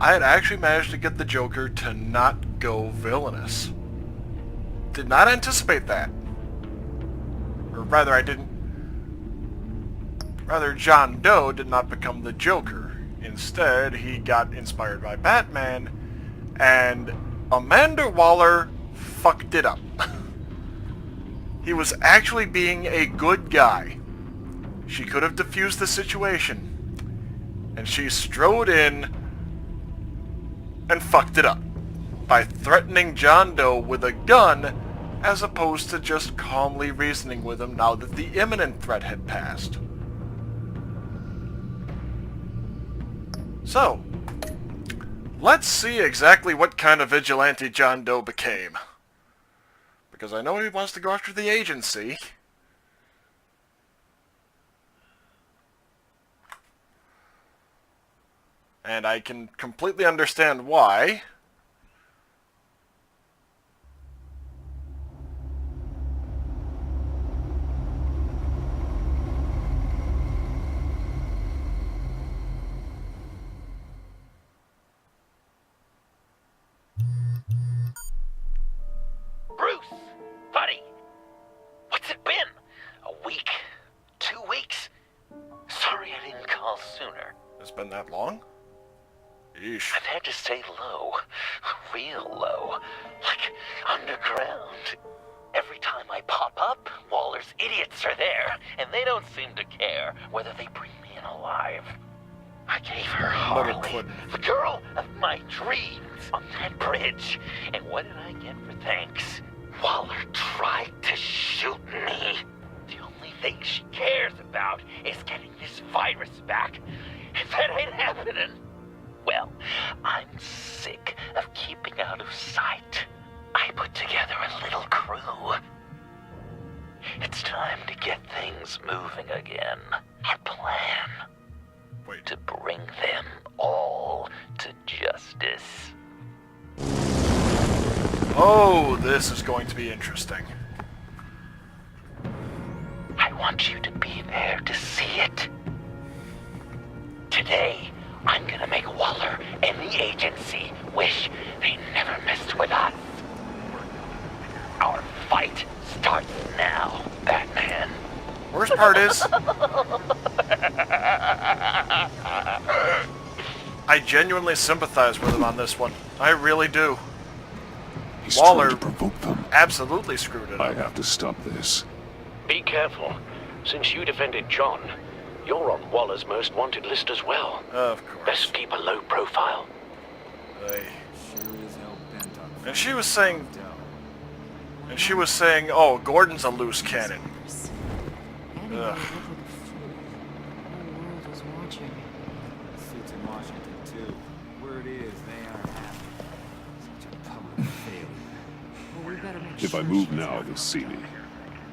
I had actually managed to get the Joker to not go villainous. Did not anticipate that. Or rather, I didn't... Rather, John Doe did not become the Joker. Instead, he got inspired by Batman, and Amanda Waller fucked it up. He was actually being a good guy. She could have diffused the situation, and she strode in and fucked it up by threatening John Doe with a gun as opposed to just calmly reasoning with him now that the imminent threat had passed. So, let's see exactly what kind of vigilante John Doe became. Because I know he wants to go after the agency. And I can completely understand why. Bruce, buddy, what's it been? A week? 2 weeks? Sorry I didn't call sooner. It's been that long? Yeesh. I've had to stay low, real low, like underground. Every time I pop up, Waller's idiots are there, and they don't seem to care whether they bring me in alive. I gave her Harley, the girl of my dreams, on that bridge. And what did I get for thanks? Waller tried to shoot me. The only thing she cares about is getting this virus back. And that ain't happening. Well, I'm sick of keeping out of sight. I put together a little crew. It's time to get things moving again. Our plan. Wait. To bring them all to justice. Oh, this is going to be interesting. I want you to be there to see it. Today, I'm gonna make Waller and the agency wish they never messed with us. Our fight starts now, Batman. Worst part is, I genuinely sympathize with him on this one. I really do. He's Waller trying to provoke them. absolutely screwed it I up. have to stop this. Be careful. Since you defended John, you're on Waller's most wanted list as well. Of course. Best keep a low profile. And she was saying... oh, Gordon's a loose cannon. Ugh. Suits in Washington too. Word is they aren't happy. Such a public failure. Well, we better make If sure I move she's now, out. they'll see me.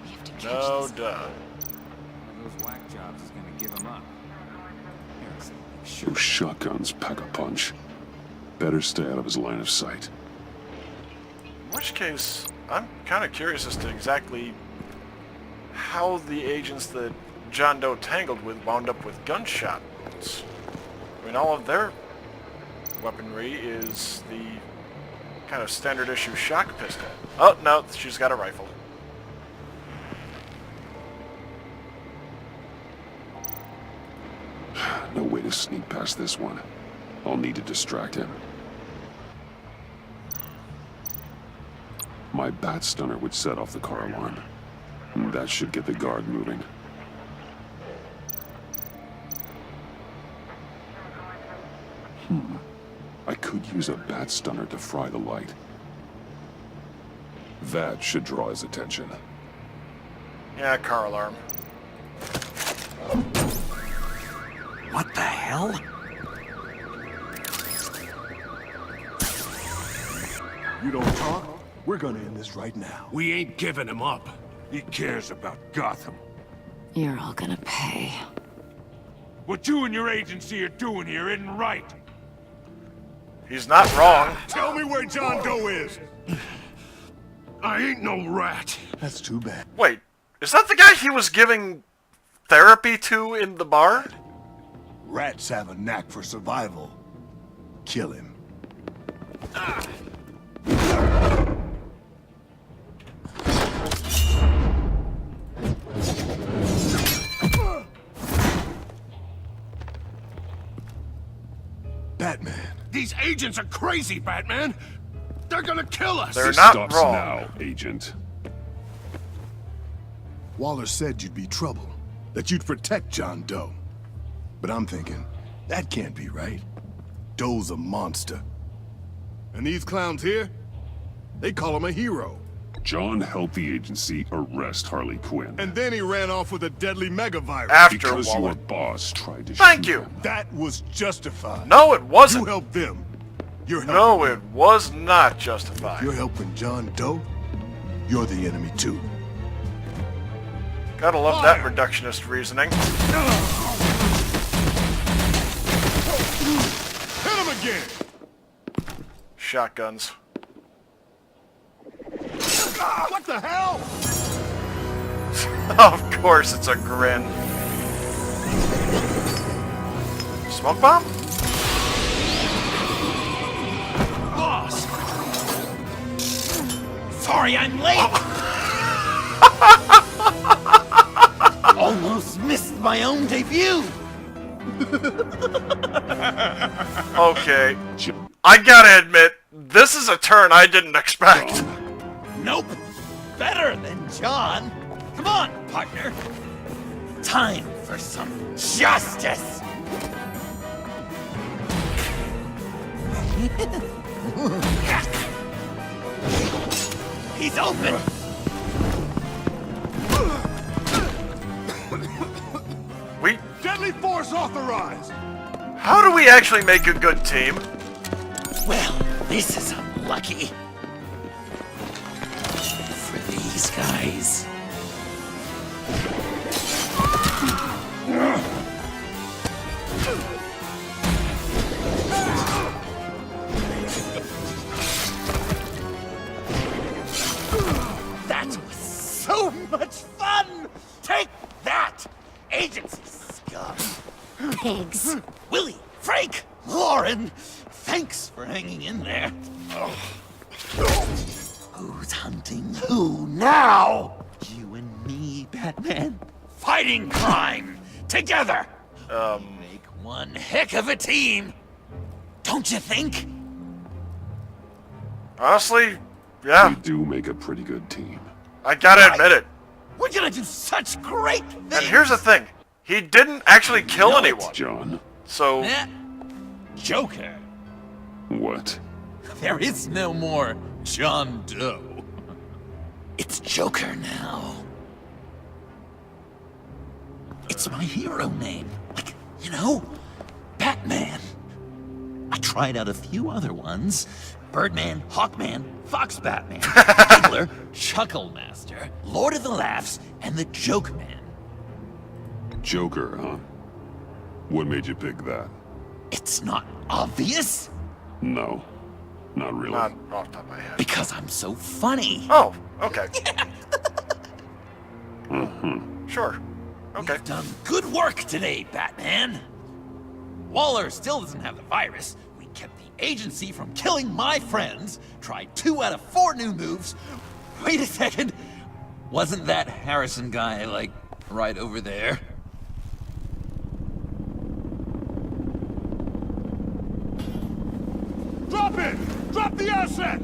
We have to catch No this. duh. One of those whack jobs is gonna give him up. Harrison, Those shotguns pack a punch. Better stay out of his line of sight. In which case, I'm kind of curious as to exactly how the agents that John Doe tangled with wound up with gunshot wounds. I mean, all of their weaponry is the kind of standard issue shock pistol. Oh, no, she's got a rifle. No way to sneak past this one. I'll need to distract him. My bat stunner would set off the car alarm. That should get the guard moving. I could use a bat stunner to fry the light. That should draw his attention. Yeah, car alarm. what the hell? You don't talk? We're gonna end this right now. We ain't giving him up. He cares about Gotham. You're all gonna pay. What you and your agency are doing here isn't right. He's not wrong. Tell me where John Doe is. I ain't no rat. That's too bad. Wait, is that the guy he was giving therapy to in the bar? Rats have a knack for survival. kill him. Batman. These agents are crazy, Batman! They're gonna kill us! They're This not stops wrong. now, Agent. Waller said you'd be trouble, that you'd protect John Doe. But I'm thinking, that can't be right. Doe's a monster. And these clowns here, they call him a hero. John helped the agency arrest Harley Quinn. And then he ran off with a deadly megavirus. After because Waller. your boss tried to Thank shoot you. him. That was justified. No, it You wasn't. helped them. You're helping No, them. it was not justified. You're helping John Doe. You're the enemy too. Gotta love that reductionist reasoning. Hit him again! Shotguns. What the hell? Of course it's a grin. Smoke bomb? Boss! Sorry I'm late! Almost missed my own debut! Okay. I gotta admit, this is a turn I didn't expect. Nope! Better than John! Come on, partner! Time for some justice! He's open! We... Deadly force authorized! How do we actually make a good team? Well, this is unlucky. For these guys. That was so much fun! Take that, agency scum! Pigs. Willie, Frank, Lauren, thanks for hanging in there. Who's hunting who now? You and me, Batman. Fighting crime together. Make one heck of a team. Don't you think? Honestly, yeah. We do make a pretty good team. I gotta admit it. We're gonna do such great things. And here's the thing. He didn't actually kill know it. anyone. John, So, Eh? Joker. what? There is no more John Doe. It's Joker now. It's my hero name. Like, you know, Batman. I tried out a few other ones. Birdman, Hawkman, Fox Batman, Fiddler, Chuckle Master, Lord of the Laughs, and the Joke Man. Joker, huh? What made you pick that? It's not obvious No, not really. not off the top of my head. because I'm so funny. Oh, okay. Sure. Okay. You've done good work today, Batman. Waller still doesn't have the virus. We kept the agency from killing my friends. Tried 2 out of 4 new moves. Wait a second. Wasn't that Harrison guy, like, right over there? Drop it! Drop the asset!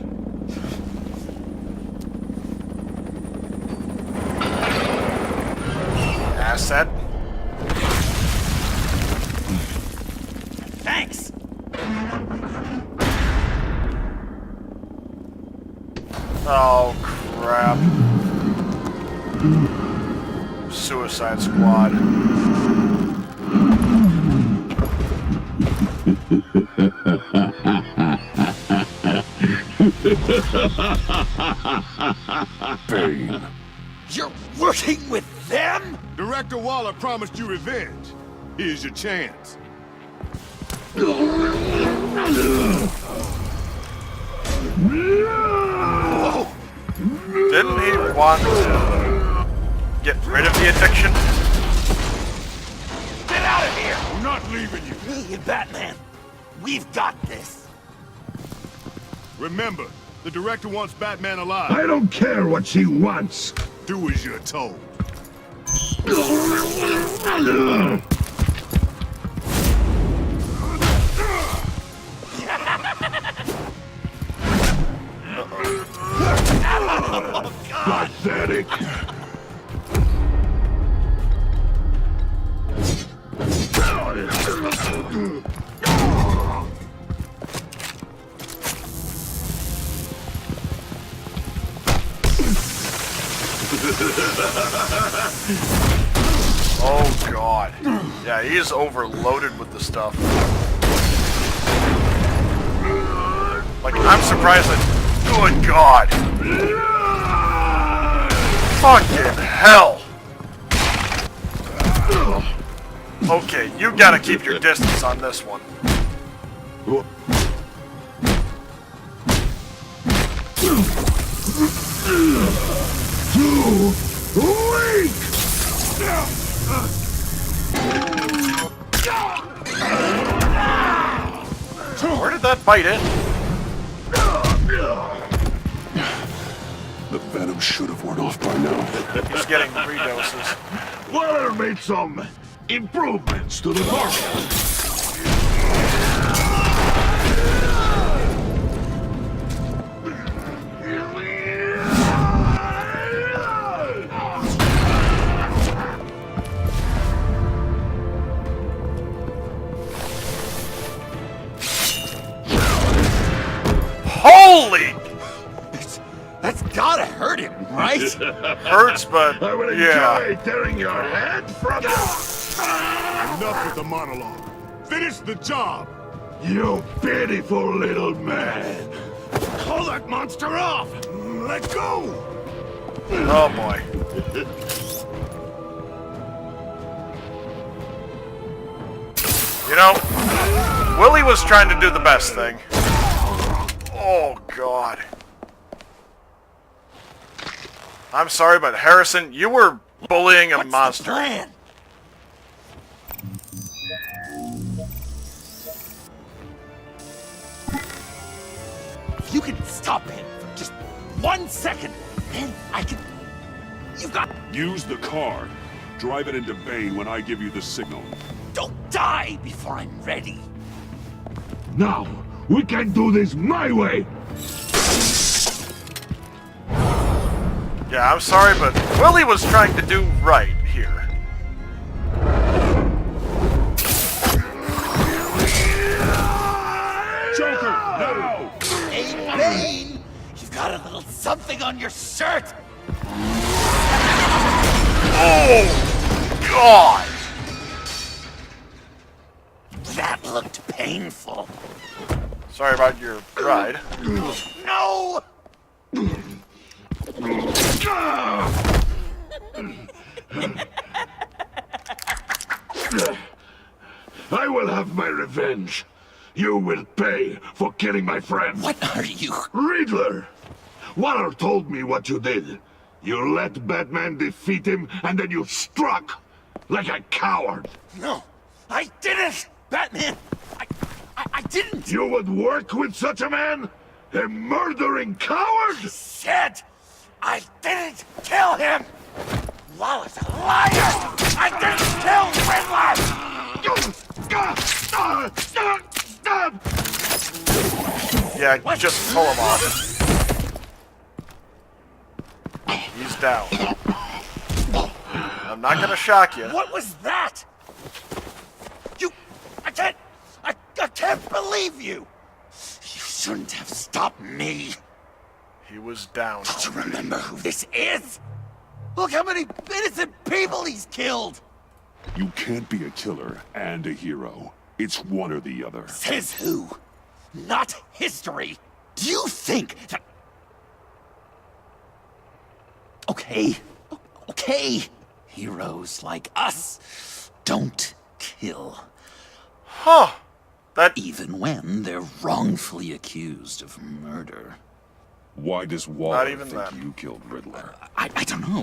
Asset. Thanks. Oh, crap. Suicide Squad. Bane. You're working with them? Director Waller promised you revenge. Here's your chance. Didn't he want to get rid of the addiction? Get out of here! I'm not leaving you. Brilliant, Batman. We've got this. Remember, the director wants Batman alive. I don't care what she wants. Do as you're told. Pathetic. Oh god. Yeah, he is overloaded with the stuff. Like, I'm surprised that... Good god. Fucking hell. Okay, you gotta keep your distance on this one. Weak! Where did that bite in? The venom should have worn off by now. He's getting 3 doses. Waller made some improvements to the target. Holy! That's gotta hurt him, right? Hurts, but I will yeah. enjoy tearing your head from you. Enough with the monologue. Finish the job. You pitiful little man. Call that monster off. Let go. Oh boy. You know, Willie was trying to do the best thing. Oh god. I'm sorry, but Harrison, you were bullying a monster. The plan? If you can stop him for just 1 second, then I can... You've got... Use the car. Drive it into Bane when I give you the signal. Don't die before I'm ready. Now, we can do this my way. Yeah, I'm sorry, but Willie was trying to do right here. Joker, now! Hey, Bane! You've got a little something on your shirt! Oh, God! That looked painful. Sorry about your ride. No! I will have my revenge. You will pay for killing my friend. What are you? Riddler! Waller told me what you did. You let Batman defeat him, and then you struck like a coward. No, I didn't! Batman! I didn't! You would work with such a man? A murdering coward? Said I didn't kill him! Waller's a liar! I didn't kill Riddler! Yeah, just pull him off. He's down. I'm not gonna shock you. What was that? I can't believe you! You shouldn't have stopped me. He was down. Don't you remember who this is? Look how many innocent people he's killed! You can't be a killer and a hero. It's one or the other. Says who? Not history. Do you think that... Okay. Okay. Heroes like us don't kill. Huh. That... Even when they're wrongfully accused of murder. Why does Waller even think that. you killed Riddler? I don't know.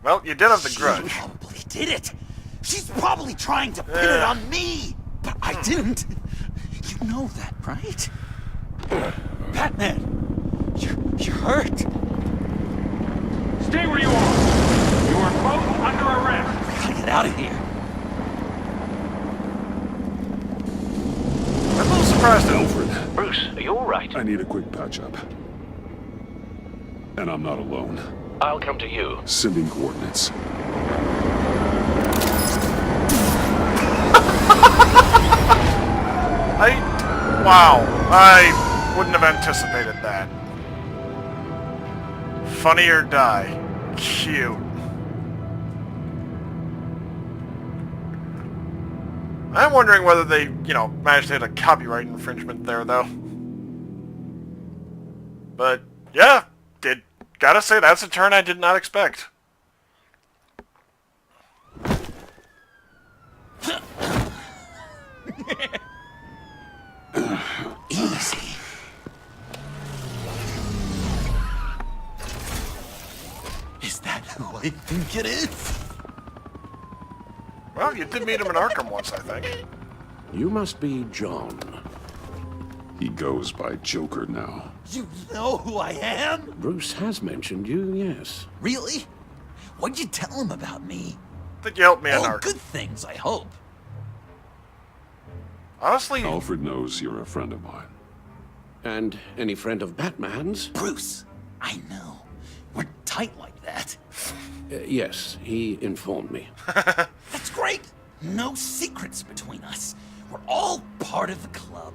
Well, you did have the She grudge. probably did it. She's probably trying to pin it on me. But I didn't. You know that, right? Batman! You're hurt! Stay where you are! You are both under arrest! We gotta get out of here! I'm a little surprised at Alfred, Bruce, are you alright? I need a quick patch-up. And I'm not alone. I'll come to you. Sending coordinates. Wow, I wouldn't have anticipated that. Funny or die. Cute. I'm wondering whether they, managed to hit a copyright infringement there, though. But, yeah, gotta say, that's a turn I did not expect. Easy. Is that who I think it is? Well, you did meet him in Arkham once, I think. You must be John. He goes by Joker now. You know who I am? Bruce has mentioned you, yes. Really? What'd you tell him about me? Did you help me in All Arkham? good things, I hope. Honestly, Alfred knows you're a friend of mine. And any friend of Batman's? Bruce, I know. We're tight like that. Yes, he informed me. That's great. No secrets between us. We're all part of the club.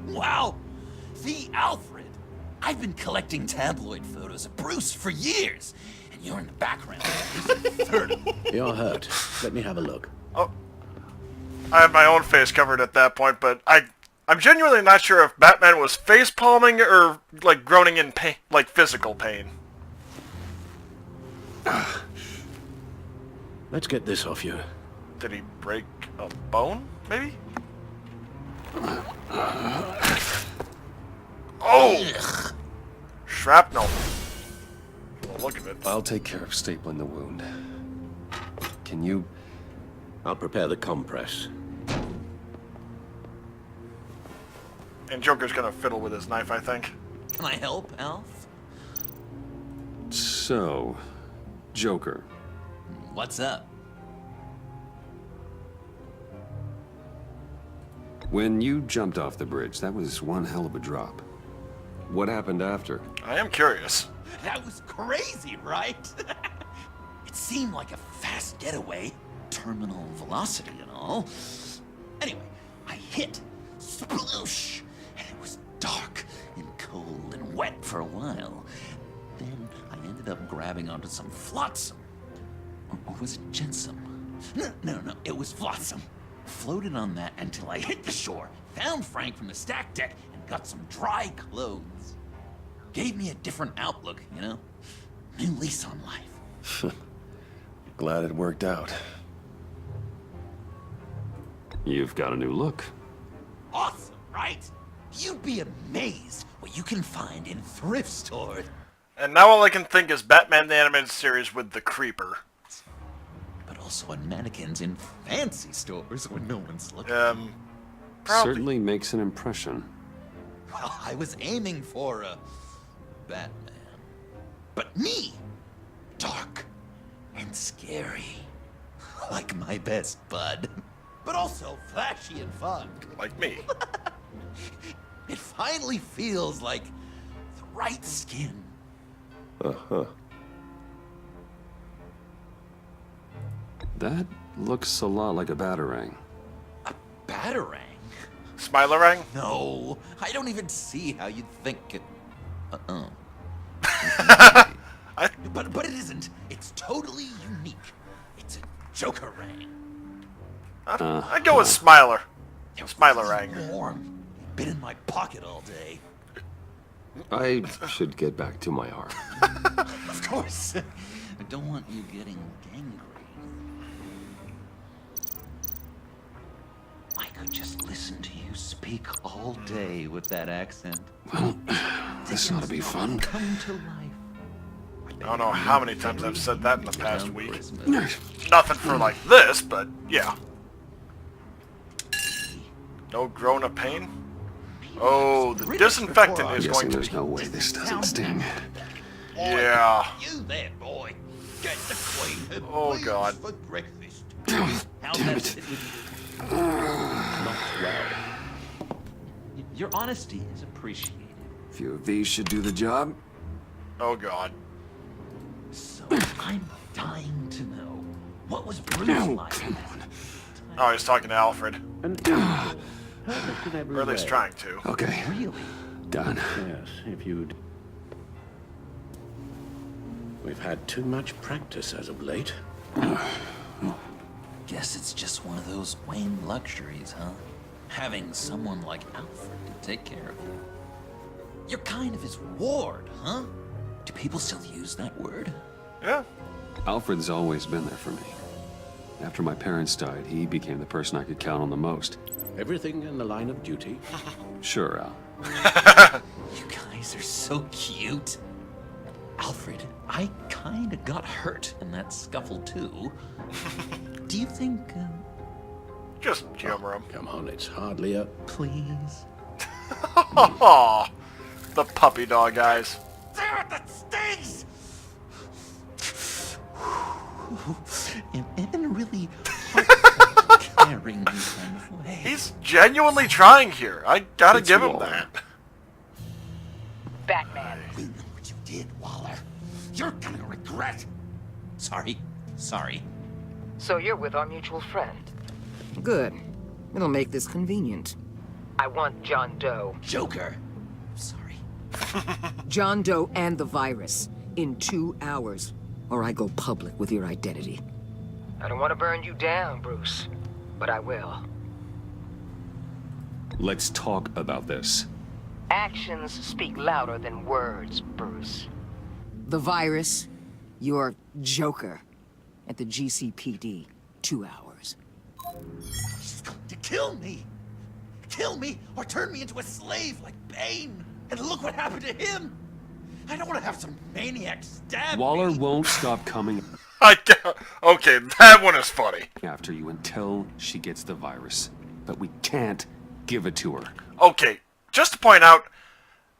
Wow, the Alfred. I've been collecting tabloid photos of Bruce for years, and you're in the background. There's a third of them. You're hurt. Let me have a look. oh, I have my own face covered at that point, but I'm genuinely not sure if Batman was face palming or like groaning in pain, like physical pain. Let's get this off you. Did he break a bone, maybe? Oh! Shrapnel. Well, look at it. I'll take care of stapling the wound. Can you... I'll prepare the compress. And Joker's gonna fiddle with his knife, I think. Can I help, Alf? So... Joker. What's up? When you jumped off the bridge, that was one hell of a drop. What happened after? I am curious. That was crazy, right? It seemed like a fast getaway. Terminal velocity and all. Anyway, I hit. Sploosh! And it was dark and cold and wet for a while. Then I ended up grabbing onto some flotsam. Or was it jetsam? No, it was flotsam. Floated on that until I hit the shore, found Frank from the stack deck, and got some dry clothes. Gave me a different outlook, you know? New lease on life. Glad it worked out. You've got a new look. Awesome, right? You'd be amazed what you can find in thrift stores. And now all I can think is Batman the Animated Series with the Creeper. But also on mannequins in fancy stores when no one's looking. Probably. Certainly makes an impression. Well, I was aiming for a Batman. But me! Dark and scary. Like my best bud. But also flashy and fun. Like me. It finally feels like the right skin. Uh-huh. That looks a lot like a batarang. A batarang? Smilerang? No, I don't even see how you'd think it. But it isn't. It's totally unique. It's a Joker-rang. I'd go with Smiler. Smilerang. Warm. Been in my pocket all day. I should get back to my arm. Of course. I don't want you getting gangrene. I could just listen to you speak all day with that accent. Well, this ought to be fun. Come to life. I don't know how many times I've said that in the past Around week. Christmas. Nothing for like this, but yeah. No groan of pain? Oh, the disinfectant is going Guessing to there's be... no way this doesn't sting. Yeah. You there, boy. Get the queen her Oh, wings God. for breakfast. How's that sit with you? Not well. Your honesty is appreciated. A few of these should do the job. Oh, God. So I'm dying to know, what was Bruce Oh, like? come on. Oh, he's talking to Alfred. An angel. Perfect in every Or at least way. trying to. Okay, Really? done. Yes, if you'd... We've had too much practice as of late. Guess it's just one of those Wayne luxuries, huh? Having someone like Alfred to take care of you. You're kind of his ward, huh? Do people still use that word? Yeah. Alfred's always been there for me. After my parents died, he became the person I could count on the most. Everything in the line of duty. Sure, Al. You guys are so cute. Alfred, I kinda got hurt in that scuffle too. Do you think, Just humor him. Come on, it's hardly a... please? Aw, the puppy dog eyes. There, that stings! in a really heartfelt, caring kind of way. He's genuinely trying here. I gotta It's give him Waller. that. Batman. We know what you did, Waller. You're gonna regret. Sorry. So you're with our mutual friend. Good. It'll make this convenient. I want John Doe. Joker. Sorry. John Doe and the virus in 2 hours, or I go public with your identity. I don't want to burn you down, Bruce, but I will. Let's talk about this. Actions speak louder than words, Bruce. The virus, your Joker, at the GCPD, 2 hours. She's going to kill me. Kill me or turn me into a slave like Bane. And look what happened to him. I don't want to have some maniac stab Waller me. won't stop coming Okay, that one is funny. after you until she gets the virus. But we can't give it to her. Okay, just to point out,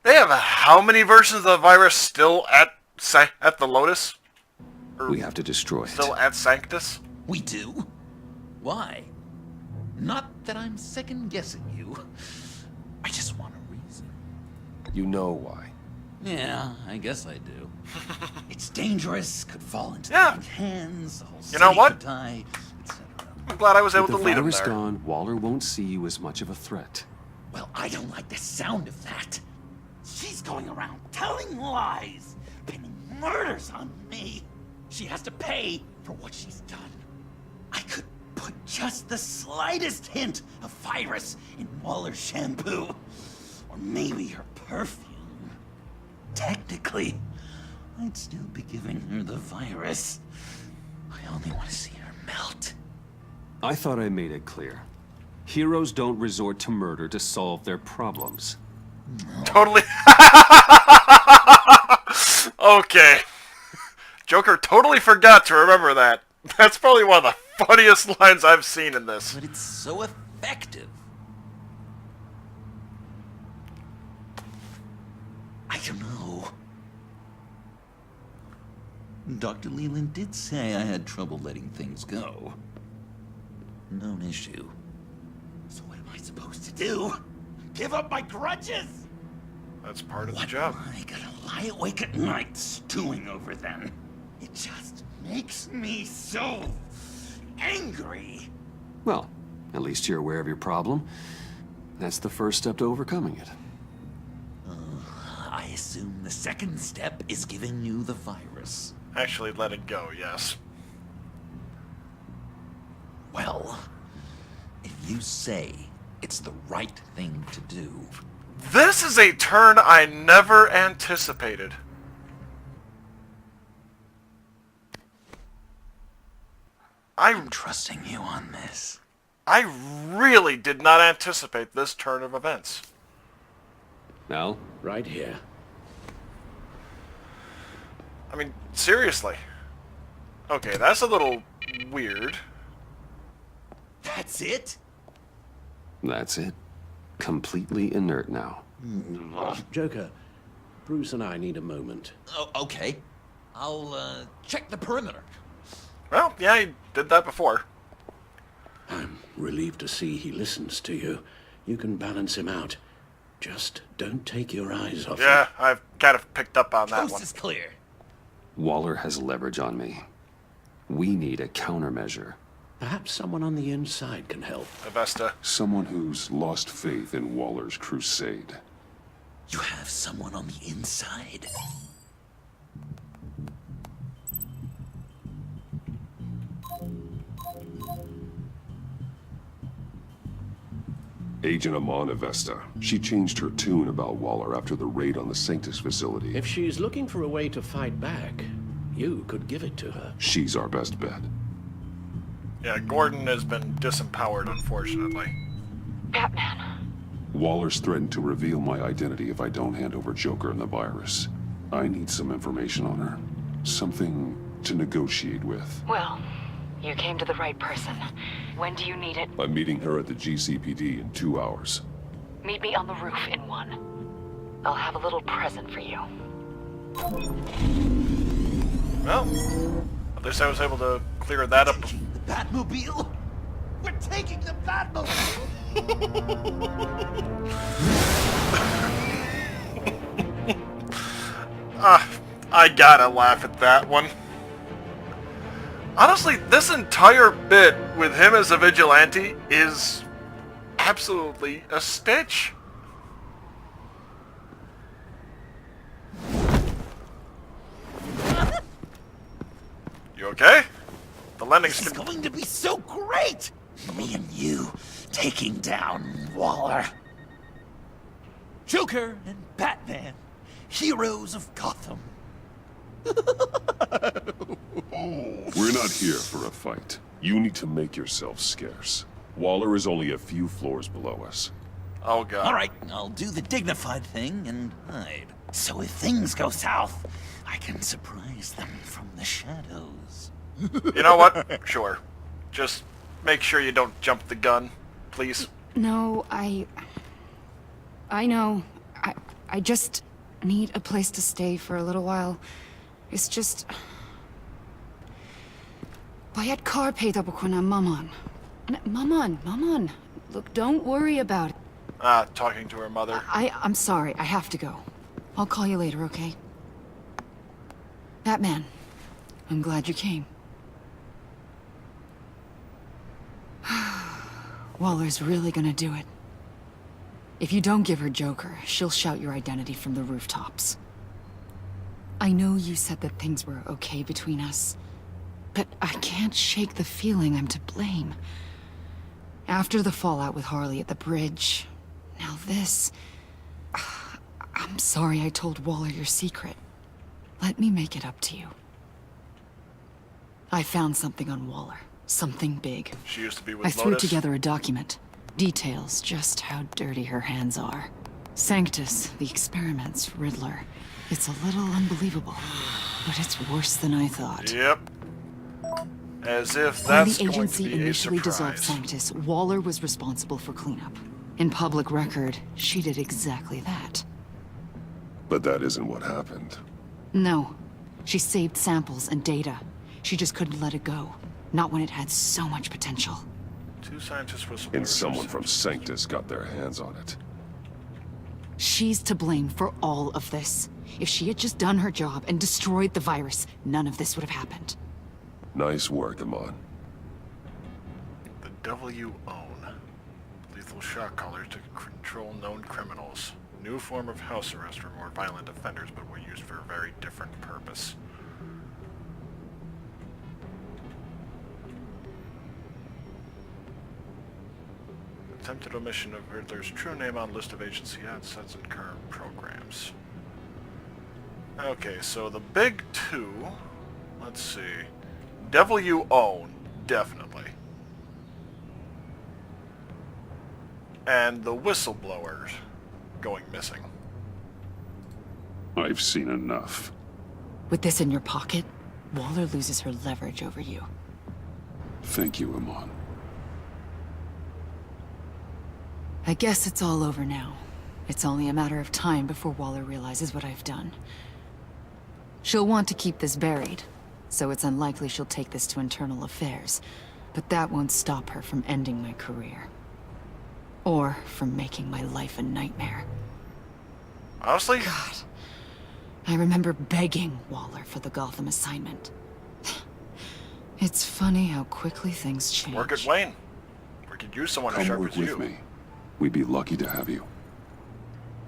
they have how many versions of the virus still at the Lotus? Or We have to destroy it. still at Sanctus? We do? Why? Not that I'm second-guessing you. I just want a reason. You know why. Yeah, I guess I do. It's dangerous, could fall into Yeah. the wrong hands, the whole You know city what? could die, etc. I'm glad I was able With to the lead him virus there. gone, Waller won't see you as much of a threat. Well, I don't like the sound of that. She's going around telling lies, pinning murders on me. She has to pay for what she's done. I could put just the slightest hint of virus in Waller's shampoo. Or maybe her perfume. Technically, I'd still be giving her the virus. I only want to see her melt. I thought I made it clear. Heroes don't resort to murder to solve their problems. Totally. Okay. Joker totally forgot to remember that. That's probably one of the funniest lines I've seen in this. But it's so effective. I don't know. Dr. Leland did say I had trouble letting things go. Known issue. So what am I supposed to do? Give up my grudges? That's part of the What job. am I gonna lie awake at night stewing over then? It just makes me so angry. Well, at least you're aware of your problem. That's the first step to overcoming it. I assume the second step is giving you the virus. Actually, let it go, yes. Well, if you say it's the right thing to do, This is a turn I never anticipated. I'm trusting you on this. I really did not anticipate this turn of events. Al? Right here. I mean, seriously. Okay, that's a little weird. That's it? That's it. Completely inert now. Joker, Bruce and I need a moment. Oh, okay. I'll check the perimeter. Well, yeah, he did that before. I'm relieved to see he listens to you. You can balance him out. Just don't take your eyes off him. Yeah, I've kind of picked up on that Coast one. is clear. Waller has leverage on me. We need a countermeasure. Perhaps someone on the inside can help. Avesta. Someone who's lost faith in Waller's crusade. You have someone on the inside? Agent Amon Avesta. She changed her tune about Waller after the raid on the Sanctus facility. If she's looking for a way to fight back, you could give it to her. She's our best bet. Yeah, Gordon has been disempowered, unfortunately. Batman. Waller's threatened to reveal my identity if I don't hand over Joker and the virus. I need some information on her. Something to negotiate with. Well, you came to the right person. When do you need it? I'm meeting her at the GCPD in 2 hours. Meet me on the roof in 1. I'll have a little present for you. Well, at least I was able to clear that up. Taking the Batmobile? We're taking the Batmobile! I gotta laugh at that one. Honestly, this entire bit with him as a vigilante is absolutely a stitch. You okay? The landing's This is going to be so great! Me and you taking down Waller. Joker and Batman, heroes of Gotham. We're not here for a fight. You need to make yourself scarce. Waller is only a few floors below us. Oh god. All right, I'll do the dignified thing and hide. So if things go south, I can surprise them from the shadows. You know what? Sure. Just make sure you don't jump the gun, please. No, I know. I just need a place to stay for a little while. It's just... Bayad kar peyda bukunam maman. Maman. Look, don't worry about it. Talking to her mother. I'm sorry, I have to go. I'll call you later, okay? Batman, I'm glad you came. Waller's really gonna do it. If you don't give her Joker, she'll shout your identity from the rooftops. I know you said that things were okay between us, but I can't shake the feeling I'm to blame. After the fallout with Harley at the bridge, now this... I'm sorry I told Waller your secret. Let me make it up to you. I found something on Waller. Something big. She used to be with I threw Lotus. together a document. Details just how dirty her hands are. Sanctus, the experiments, Riddler. It's a little unbelievable, but it's worse than I thought. Yep. As if When that's the going to agency be a initially dissolved surprise. Sanctus, Waller was responsible for cleanup. In public record, she did exactly that. But that isn't what happened. No. She saved samples and data. She just couldn't let it go. Not when it had so much potential. 2 scientists whistleblowers. And someone from Sanctus got their hands on it. She's to blame for all of this. If she had just done her job and destroyed the virus, none of this would have happened. Nice work, Amon. The devil you own. Lethal shock collars to control known criminals. New form of house arrest for more violent offenders, but were used for a very different purpose. Attempted omission of Riddler's true name on list of agency assets and current programs. Okay, so the big two, let's see. Devil you own, definitely. And the whistleblowers going missing. I've seen enough. With this in your pocket, Waller loses her leverage over you. Thank you, Amon. I guess it's all over now. It's only a matter of time before Waller realizes what I've done. She'll want to keep this buried, so it's unlikely she'll take this to internal affairs. But that won't stop her from ending my career. Or from making my life a nightmare. Honestly? God. I remember begging Waller for the Gotham assignment. It's funny how quickly things change. Work at Wayne. We could use someone as Come sharp work as with you. me. We'd be lucky to have you.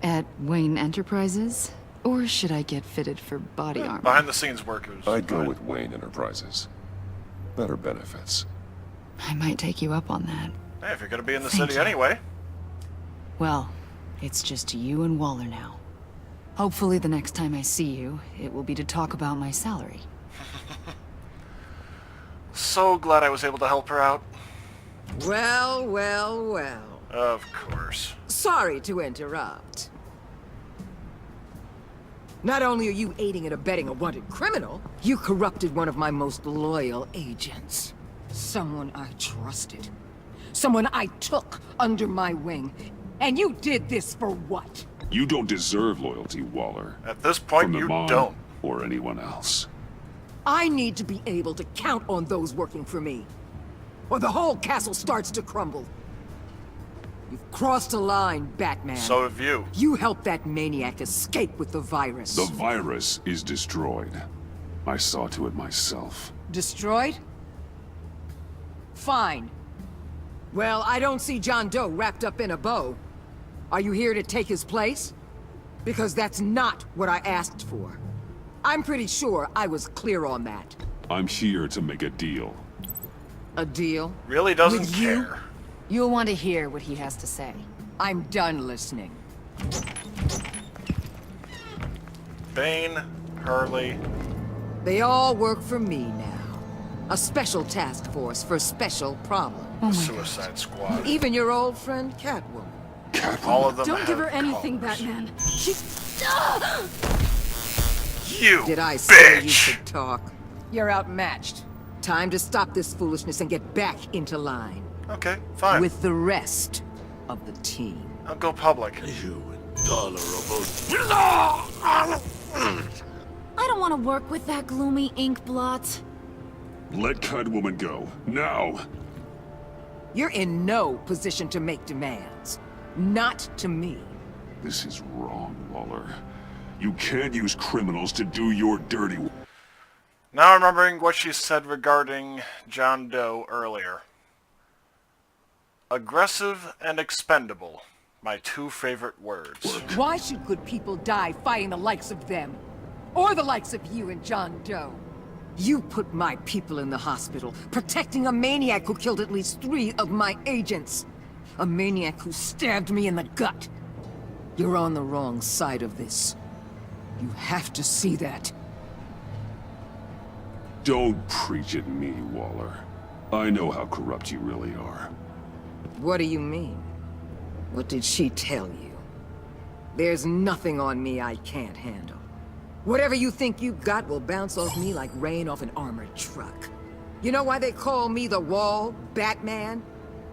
At Wayne Enterprises? Or should I get fitted for body armor? Behind the scenes workers. I'd go with Wayne Enterprises. Better benefits. I might take you up on that. Hey, if you're gonna be in the Thank city you. anyway. Well, it's just you and Waller now. Hopefully the next time I see you, it will be to talk about my salary. So glad I was able to help her out. Well, well, well. Of course. Sorry to interrupt. Not only are you aiding and abetting a wanted criminal, you corrupted one of my most loyal agents. Someone I trusted. Someone I took under my wing. And you did this for what? You don't deserve loyalty, Waller. At this point, From the you Mon don't. or anyone else. I need to be able to count on those working for me. Or the whole castle starts to crumble. You've crossed a line, Batman. So have you. You helped that maniac escape with the virus. The virus is destroyed. I saw to it myself. Destroyed? Fine. Well, I don't see John Doe wrapped up in a bow. Are you here to take his place? Because that's not what I asked for. I'm pretty sure I was clear on that. I'm here to make a deal. A deal? Really doesn't With you? care. You'll want to hear what he has to say. I'm done listening. Bane, Hurley. They all work for me now. A special task force for special problems. The Suicide Squad. Even your old friend Catwoman. All of them Don't give have her anything, colors. Batman. You Did I say you bitch! could talk? You're outmatched. Time to stop this foolishness and get back into line. Okay, fine. With the rest of the team. I'll go public. You intolerable. I don't want to work with that gloomy ink blot. Let Catwoman go. Now! You're in no position to make demands. Not to me. This is wrong, Waller. You can't use criminals to do your dirty work. Now remembering what she said regarding John Doe earlier. Aggressive and expendable. My two favorite words. Why should good people die fighting the likes of them? Or the likes of you and John Doe? You put my people in the hospital, protecting a maniac who killed at least 3 of my agents. A maniac who stabbed me in the gut. You're on the wrong side of this. You have to see that. Don't preach at me, Waller. I know how corrupt you really are. What do you mean? What did she tell you? There's nothing on me I can't handle. Whatever you think you've got will bounce off me like rain off an armored truck. You know why they call me the Wall, Batman?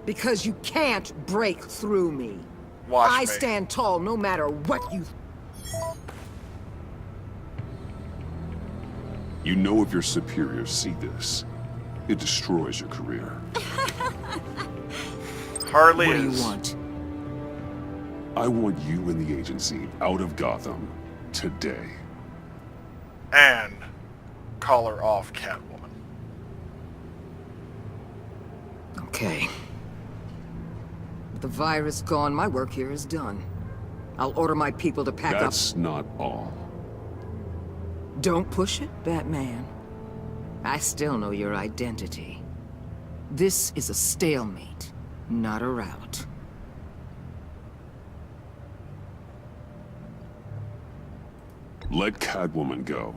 Because you can't break through me. Watch I me. stand tall no matter what you... You know if your superiors see this, it destroys your career. Harley What do is. you want? I want you and the agency out of Gotham today. And call her off Catwoman. Okay. With the virus gone, my work here is done. I'll order my people to pack That's not all. up. Don't push it, Batman. I still know your identity. This is a stalemate, not a rout. Let Catwoman go.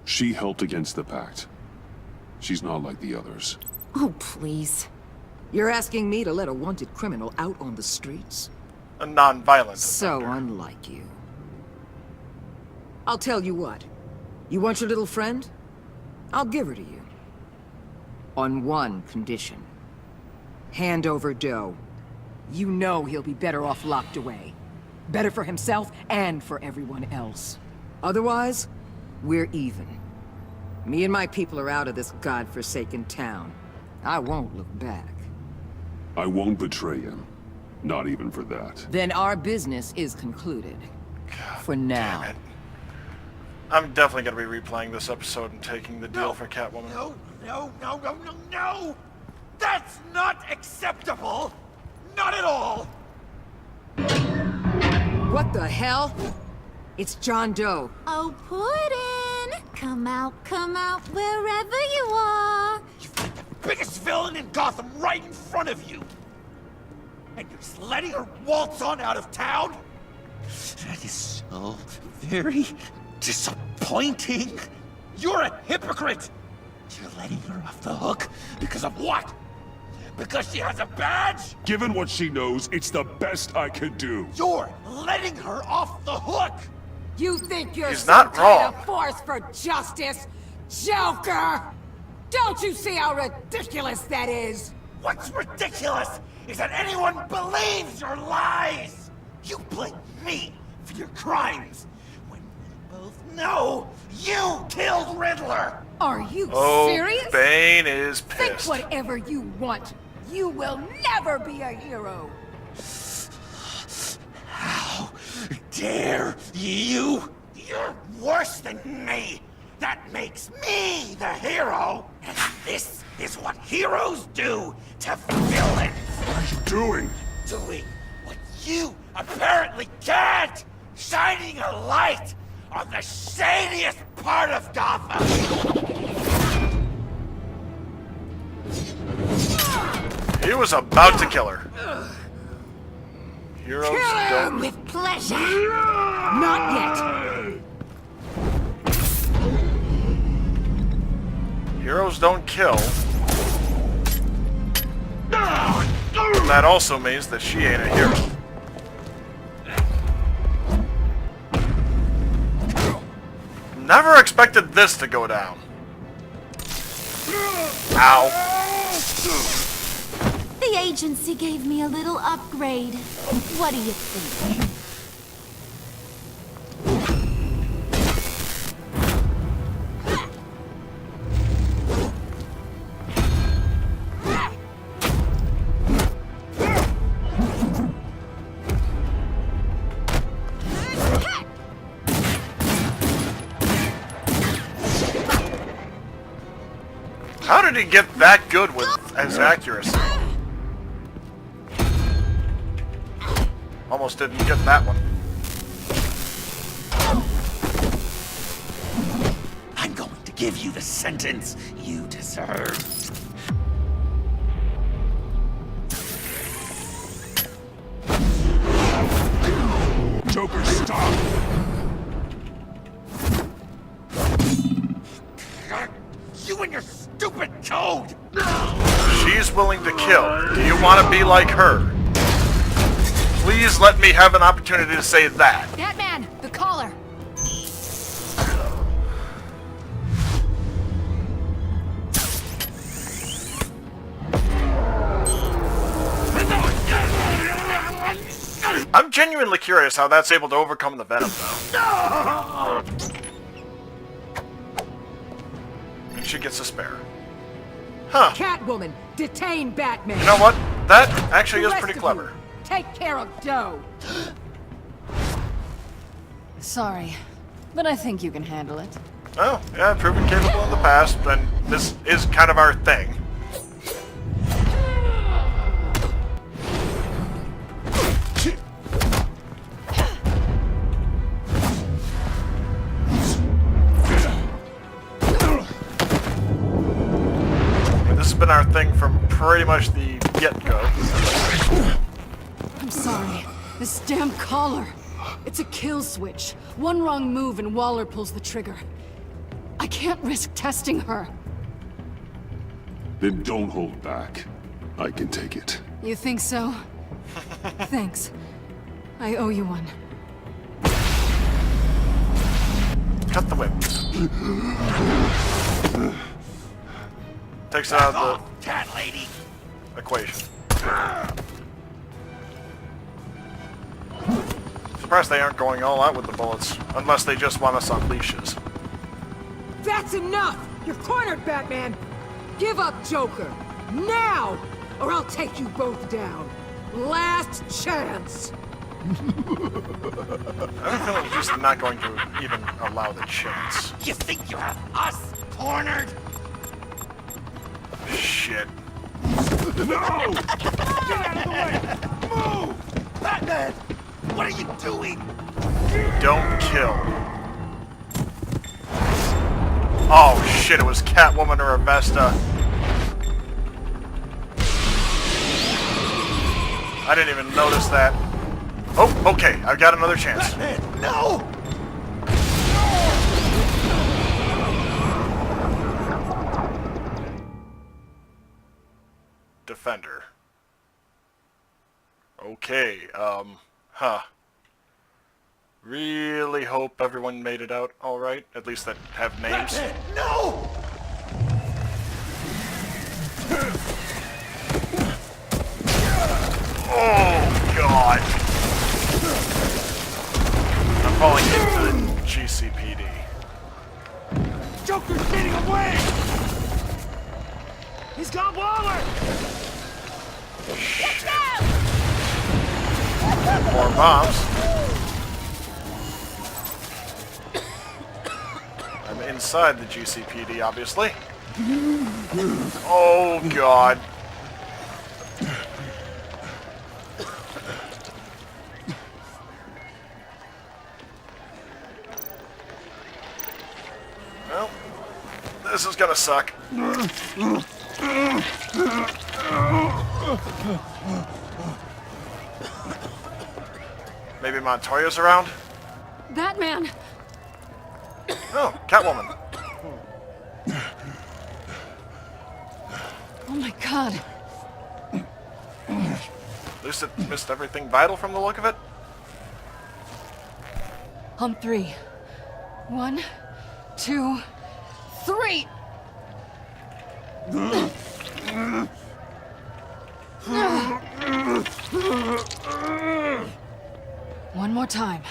She helped against the Pact. She's not like the others. Oh, please. You're asking me to let a wanted criminal out on the streets? A non-violent So offender. unlike you. I'll tell you what. You want your little friend? I'll give her to you. On one condition. Hand over Doe. You know he'll be better off locked away. Better for himself and for everyone else. Otherwise, we're even. Me and my people are out of this godforsaken town. I won't look back. I won't betray him. Not even for that. Then our business is concluded. For now. Damn it. I'm definitely going to be replaying this episode and taking the deal for Catwoman. No, no, no, no, no, no! That's not acceptable! Not at all! What the hell? It's John Doe. Oh, Puddin'! Come out, wherever you are! You've got the biggest villain in Gotham right in front of you! And you're just letting her waltz on out of town? That is so very disappointing. You're a hypocrite! You're letting her off the hook because of what? Because she has a badge? Given what she knows, it's the best I could do. You're letting her off the hook! You think you're He's some not kind wrong. of force for justice, Joker? Don't you see how ridiculous that is? What's ridiculous is that anyone believes your lies! You blame me for your crimes, when we both know you killed Riddler! Are you Oh, serious? Bane is Think pissed. whatever you want. You will never be a hero. How dare you? You're worse than me! That makes me the hero! And this is what heroes do to villains! What are you doing? Doing what you apparently can't! Shining a light on the shadiest part of Gotham! He was about to kill her. Heroes don't... With pleasure. Not yet. Heroes don't kill. That also means that she ain't a hero. Never expected this to go down. Ow. The agency gave me a little upgrade. What do you think? How did he get that good with his accuracy? Almost didn't get that one. I'm going to give you the sentence you deserve. Joker, stop! You and your stupid code! She's willing to kill. Do you want to be like her? Please let me have an opportunity to say that. Batman, the collar. I'm genuinely curious how that's able to overcome the venom, though. And she gets a spare. Huh. Catwoman, detain Batman. You know what? That actually The is rest pretty of clever. you, take care of Doe. Sorry, but I think you can handle it. Oh, yeah, proven capable in the past, and this is kind of our thing. This has been our thing from pretty much the get-go. I'm sorry. This damn collar. It's a kill switch. One wrong move and Waller pulls the trigger. I can't risk testing her. Then don't hold back. I can take it. You think so? Thanks. I owe you one. Cut the whip. Takes it out of Cat lady! the equation. surprised they aren't going all out with the bullets, unless they just want us on leashes. That's enough! You're cornered, Batman! Give up, Joker! Now! Or I'll take you both down. Last chance! I have a feeling he's just not going to even allow the chance. You think you have us cornered? Shit. No! Get out of the way! Move! Batman! What are you doing? Don't kill. Oh shit, it was Catwoman or Avesta. I didn't even notice that. Oh, okay, I've got another chance. Batman, no! Defender. Okay, really hope everyone made it out alright, at least that have names. Batman, no! Oh, God. I'm falling into the GCPD. Joker's getting away! He's got Waller! Shit. More bombs. I'm inside the GCPD, obviously. Oh, God. Well, this is gonna suck. Maybe Montoya's around? Batman! Oh, Catwoman. Oh my god. At least it missed everything vital from the look of it. On 3. 1, 2, 3! One more time.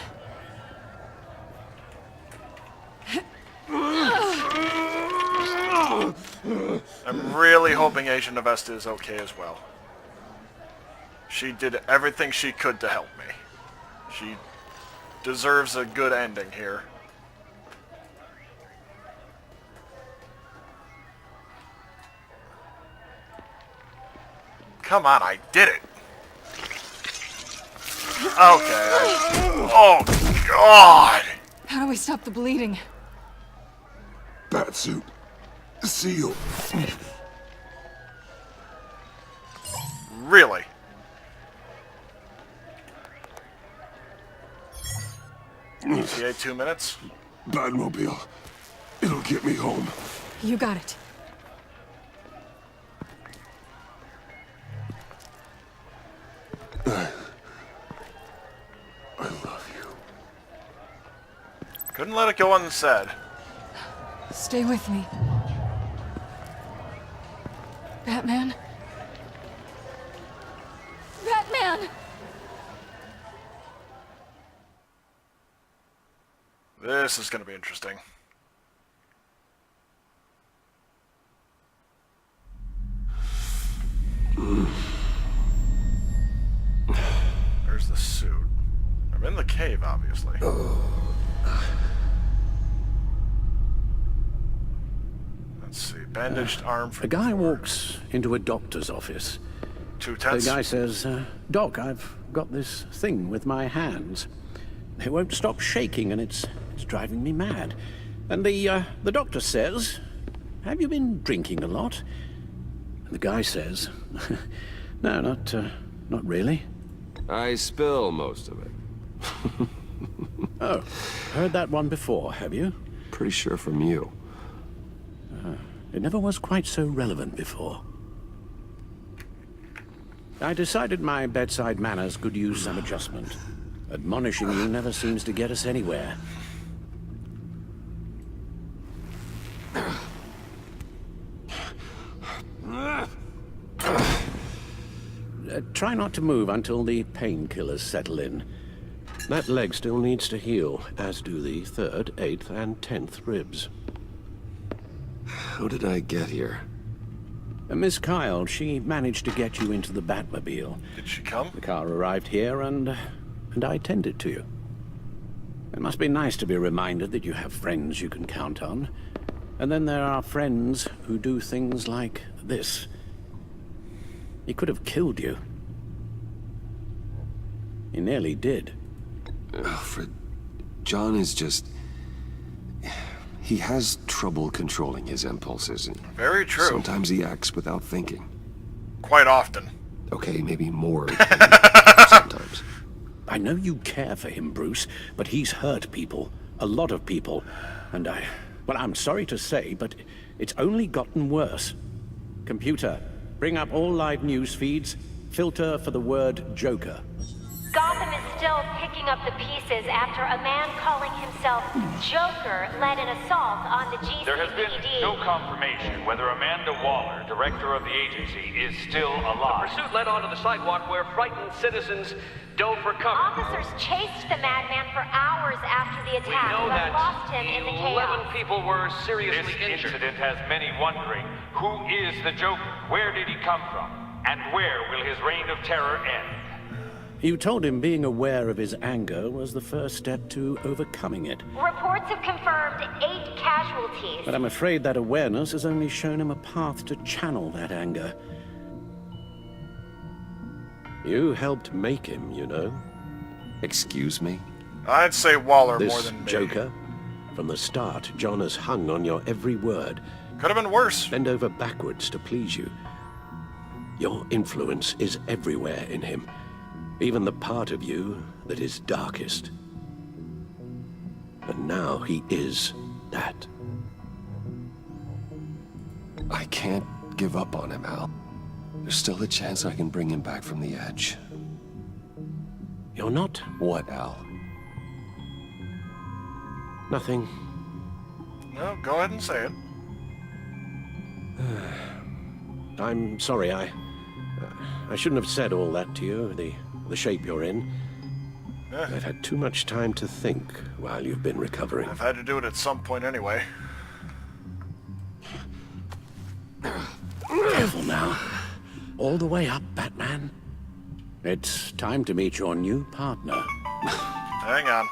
I'm really hoping Agent Avesta is okay as well. She did everything she could to help me. She deserves a good ending here. Come on, I did it! Okay. Oh, God! How do we stop the bleeding? Batsuit. Seal. Really? ETA 2 minutes? Batmobile. It'll get me home. You got it. I love you. Couldn't let it go unsaid. Stay with me. Batman? Batman! This is gonna be interesting. There's the suit. I'm in the cave, obviously. Let's see. Bandaged arm from A guy before. walks into a doctor's office. Too The tense? guy says, Doc, I've got this thing with my hands. They won't stop shaking and it's driving me mad. And the doctor says, have you been drinking a lot? And the guy says, no, not really. I spill most of it. Oh, heard that one before, have you? Pretty sure from you. It never was quite so relevant before. I decided my bedside manners could use some adjustment. Admonishing you never seems to get us anywhere. Try not to move until the painkillers settle in. That leg still needs to heal, as do the 3rd, 8th, and 10th ribs. How did I get here? Miss Kyle, she managed to get you into the Batmobile. Did she come? The car arrived here, and I tended to you. It must be nice to be reminded that you have friends you can count on. And then there are friends who do things like this. He could have killed you. He nearly did. Alfred, John is just... He has trouble controlling his impulses, and very true. Sometimes he acts without thinking. Quite often. Okay, maybe more than sometimes. I know you care for him, Bruce, but he's hurt people. A lot of people. And well, I'm sorry to say, but it's only gotten worse. Computer, bring up all live news feeds. Filter for the word Joker. Gotham is still picking up the pieces after a man calling himself Joker led an assault on the GCPD. There has been no confirmation whether Amanda Waller, director of the agency, is still alive. The pursuit led onto the sidewalk where frightened citizens dove for cover. Officers chased the madman for hours after the We attack, know but that lost him in the chaos. 11 people were seriously This injured. incident has many wondering, who is the Joker? Where did he come from? And where will his reign of terror end? You told him being aware of his anger was the first step to overcoming it. Reports have confirmed 8 casualties. But I'm afraid that awareness has only shown him a path to channel that anger. You helped make him, you know. Excuse me? I'd say Waller This more than me. Joker, from the start, John has hung on your every word. Could have been worse. Bend over backwards to please you. Your influence is everywhere in him. Even the part of you that is darkest. And now he is that. I can't give up on him, Al. There's still a chance I can bring him back from the edge. You're not? What, Al? Nothing. No, go ahead and say it. I'm sorry, I shouldn't have said all that to you, the shape you're in. I've had too much time to think while you've been recovering. I've had to do it at some point anyway. Careful now. All the way up, Batman. It's time to meet your new partner. Hang on.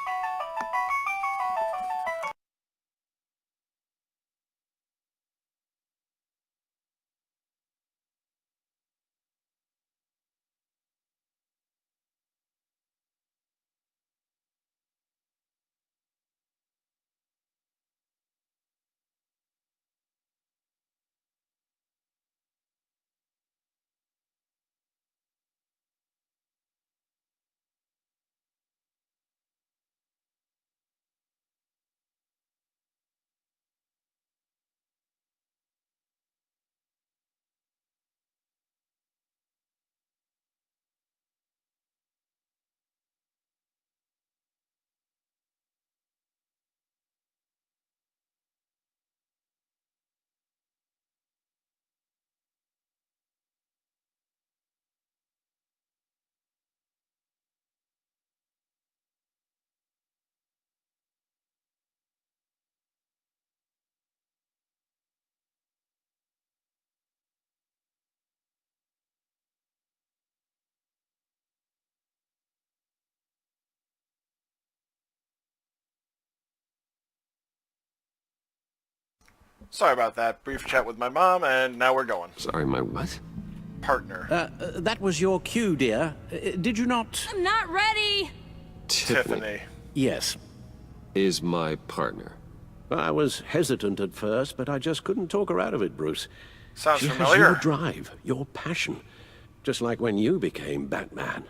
Sorry about that. Brief chat with my mom, and now we're going. Sorry, my what? Partner. That was your cue, dear. Did you not? I'm not ready. Tiffany. Yes. Is my partner. I was hesitant at first, but I just couldn't talk her out of it, Bruce. Sounds She familiar. has your drive, your passion. Just like when you became Batman.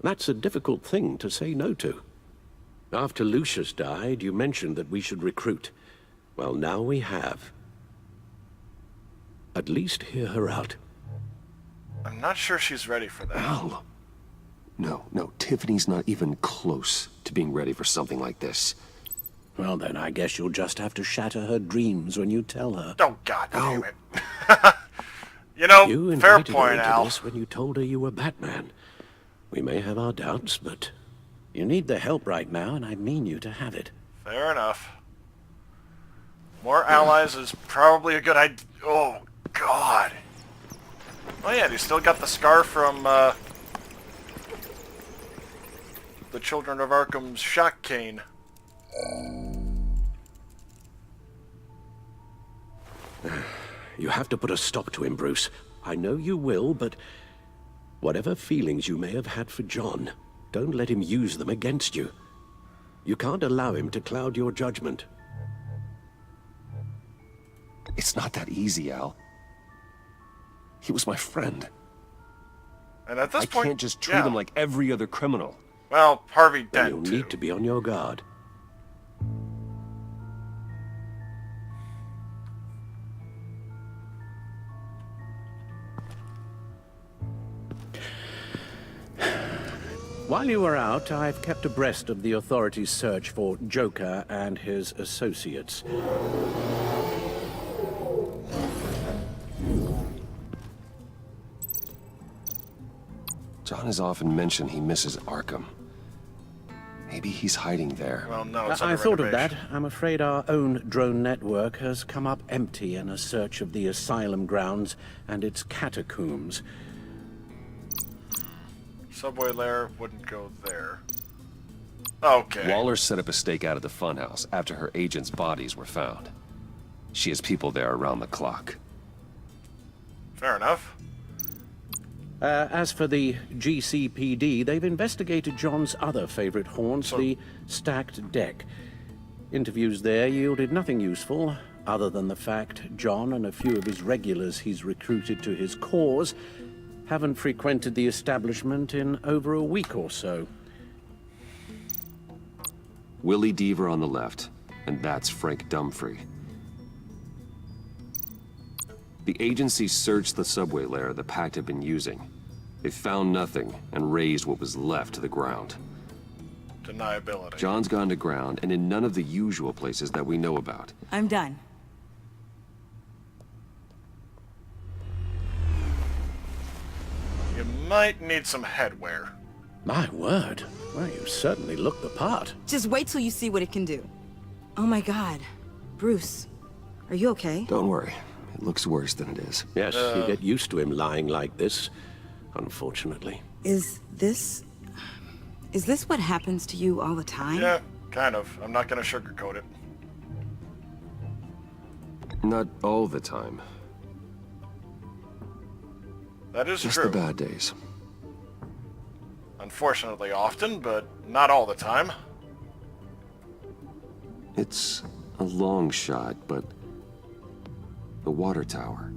That's a difficult thing to say no to. After Lucius died, you mentioned that we should recruit. Well, now we have. At least hear her out. I'm not sure she's ready for that. Al. No, Tiffany's not even close to being ready for something like this. Well, then I guess you'll just have to shatter her dreams when you tell her. Oh, God damn it. You know, You fair invited her point, into Al. this when you told her you were Batman. We may have our doubts, but You need the help right now, and I mean you to have it. Fair enough. More allies is probably a good idea. Oh, God. Oh, yeah, they still got the scar from, the Children of Arkham's shock cane. You have to put a stop to him, Bruce. I know you will, but whatever feelings you may have had for John, don't let him use them against you. You can't allow him to cloud your judgment. It's not that easy, Al. He was my friend. And at this point, I can't just treat him like every other criminal. Well, Harvey Dent, You'll need to be on your guard. While you were out, I've kept abreast of the authorities' search for Joker and his associates. John has often mentioned he misses Arkham. Maybe he's hiding there. Well, no, it's I under thought of renovation. that. I'm afraid our own drone network has come up empty in a search of the asylum grounds and its catacombs. Subway lair wouldn't go there. Okay. Waller set up a stakeout at the funhouse after her agents' bodies were found. She has people there around the clock. Fair enough. As for the GCPD, they've investigated John's other favorite haunts, the stacked deck. Interviews there yielded nothing useful, other than the fact John and a few of his regulars he's recruited to his cause haven't frequented the establishment in over a week or so. Willie Deaver on the left, and that's Frank Dumfrey. The agency searched the subway lair the Pact had been using. They found nothing and razed what was left to the ground. Deniability. John's gone to ground and in none of the usual places that we know about. I'm done. You might need some headwear. My word. Well, you certainly look the part. Just wait till you see what it can do. Oh my God. Bruce, are you okay? Don't worry. It looks worse than it is. Yes, you get used to him lying like this, unfortunately. Is this what happens to you all the time? Yeah, kind of. I'm not gonna sugarcoat it. Not all the time. That is Just true. the bad days. Unfortunately often, but not all the time. It's a long shot, but the water tower,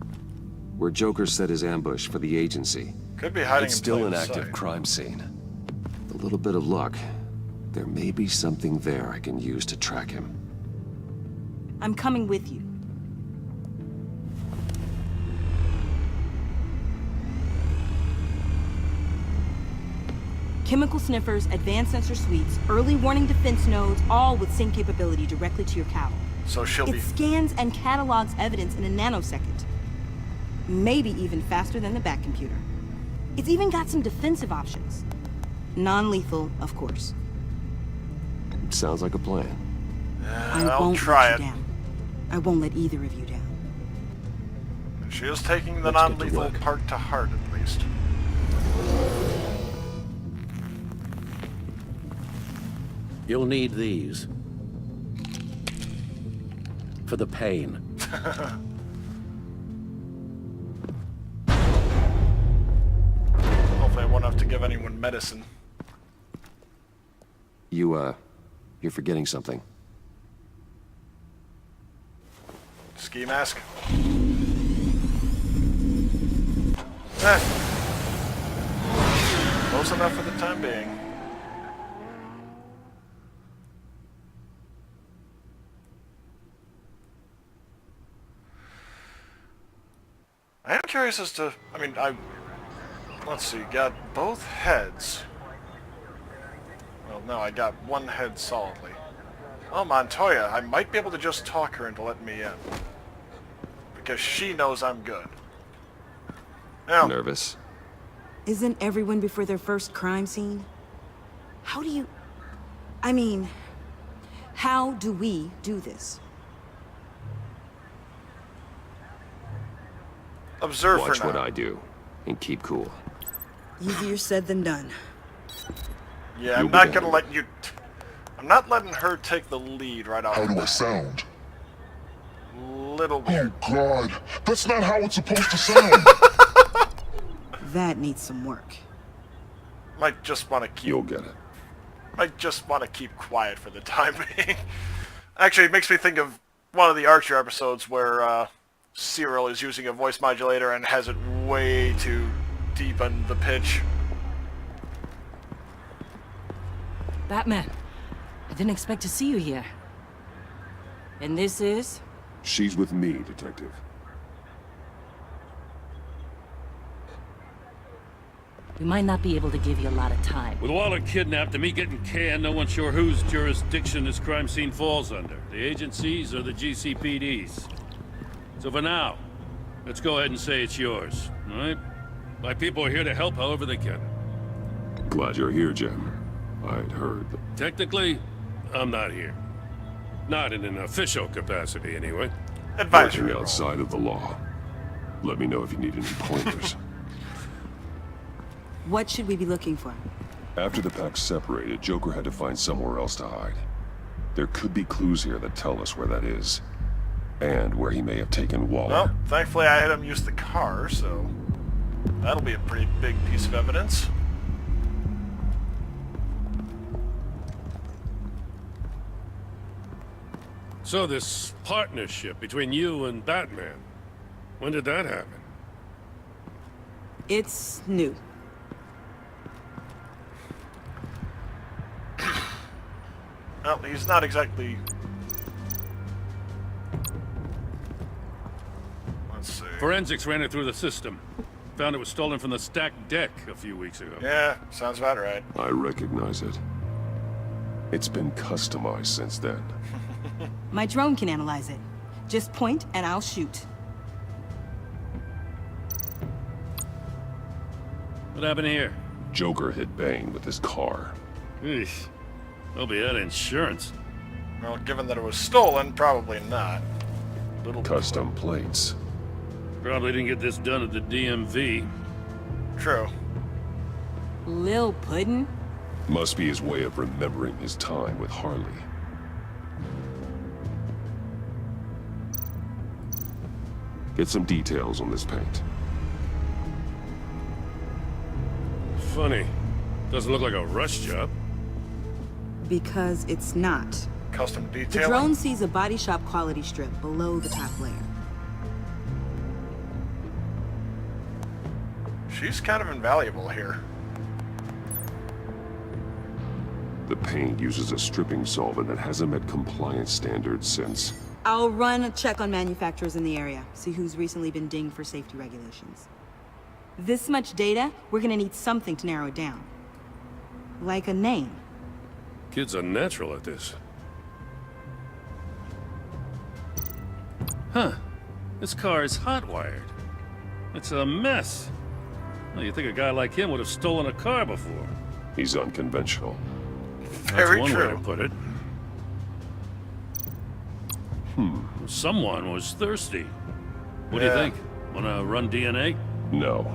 where Joker set his ambush for the agency. Could be hiding It's in still plain an active sight. crime scene. With a little bit of luck, there may be something there I can use to track him. I'm coming with you. Chemical sniffers, advanced sensor suites, early warning defense nodes, all with sync capability directly to your cowl. So she'll be... It scans and catalogs evidence in a nanosecond. Maybe even faster than the back computer. It's even got some defensive options. Non-lethal, of course. Sounds like a plan. I I'll won't try let it. you down. I won't let either of you down. She is taking the Let's get to non-lethal work. part to heart, at least. You'll need these. For the pain. Hopefully I won't have to give anyone medicine. You're forgetting something. Ski mask. Eh. Close enough for the time being. I am curious as to, let's see, got both heads. Well, no, I got one head solidly. Oh, Montoya, I might be able to just talk her into letting me in. Because she knows I'm good. Now, Nervous? Isn't everyone before their first crime scene? How do you... I mean, how do we do this? Observe Watch for now. what I do, and keep cool. Easier said than done. Yeah, I'm not gonna let you... I'm not letting her take the lead right off. How do I sound? Little weird. Oh God, that's not how it's supposed to sound. That needs some work. Might just want to keep... You'll get it. Might just want to keep quiet for the time being. Actually, it makes me think of one of the Archer episodes where Cyril is using a voice modulator and has it way too deep in the pitch. Batman, I didn't expect to see you here. And this is? She's with me, Detective. We might not be able to give you a lot of time. With Waller kidnapped and me getting canned, no one's sure whose jurisdiction this crime scene falls under. The agencies or the GCPD's. So for now, let's go ahead and say it's yours, all right? My people are here to help however they can. Glad you're here, Jim. I'd heard that... Technically, I'm not here. Not in an official capacity, anyway. Working outside of the law. Let me know if you need any pointers. What should we be looking for? After the pack separated, Joker had to find somewhere else to hide. There could be clues here that tell us where that is. And where he may have taken Waller. Well, thankfully I had him use the car, so... that'll be a pretty big piece of evidence. So this partnership between you and Batman, when did that happen? It's new. Well, he's not exactly... Let's see... Forensics ran it through the system. Found it was stolen from the stacked deck a few weeks ago. Yeah, sounds about right. I recognize it. It's been customized since then. My drone can analyze it. Just point and I'll shoot. What happened here? Joker hit Bane with his car. Eesh. Hope he had insurance. Well, given that it was stolen, probably not. Custom plates. Probably didn't get this done at the DMV. True. Lil Puddin'? Must be his way of remembering his time with Harley. Get some details on this paint. Funny. Doesn't look like a rush job. Because it's not. Custom The detailing? drone sees a body shop quality strip below the top layer. She's kind of invaluable here. The paint uses a stripping solvent that hasn't met compliance standards since... I'll run a check on manufacturers in the area, see who's recently been dinged for safety regulations. This much data, we're gonna need something to narrow it down. Like a name. Kid's a natural at this. Huh. This car is hot-wired. It's a mess. Well, you'd think a guy like him would have stolen a car before. He's unconventional. Very That's one way true. to put it. Someone was thirsty. What do you Yeah. think? Wanna run DNA? No.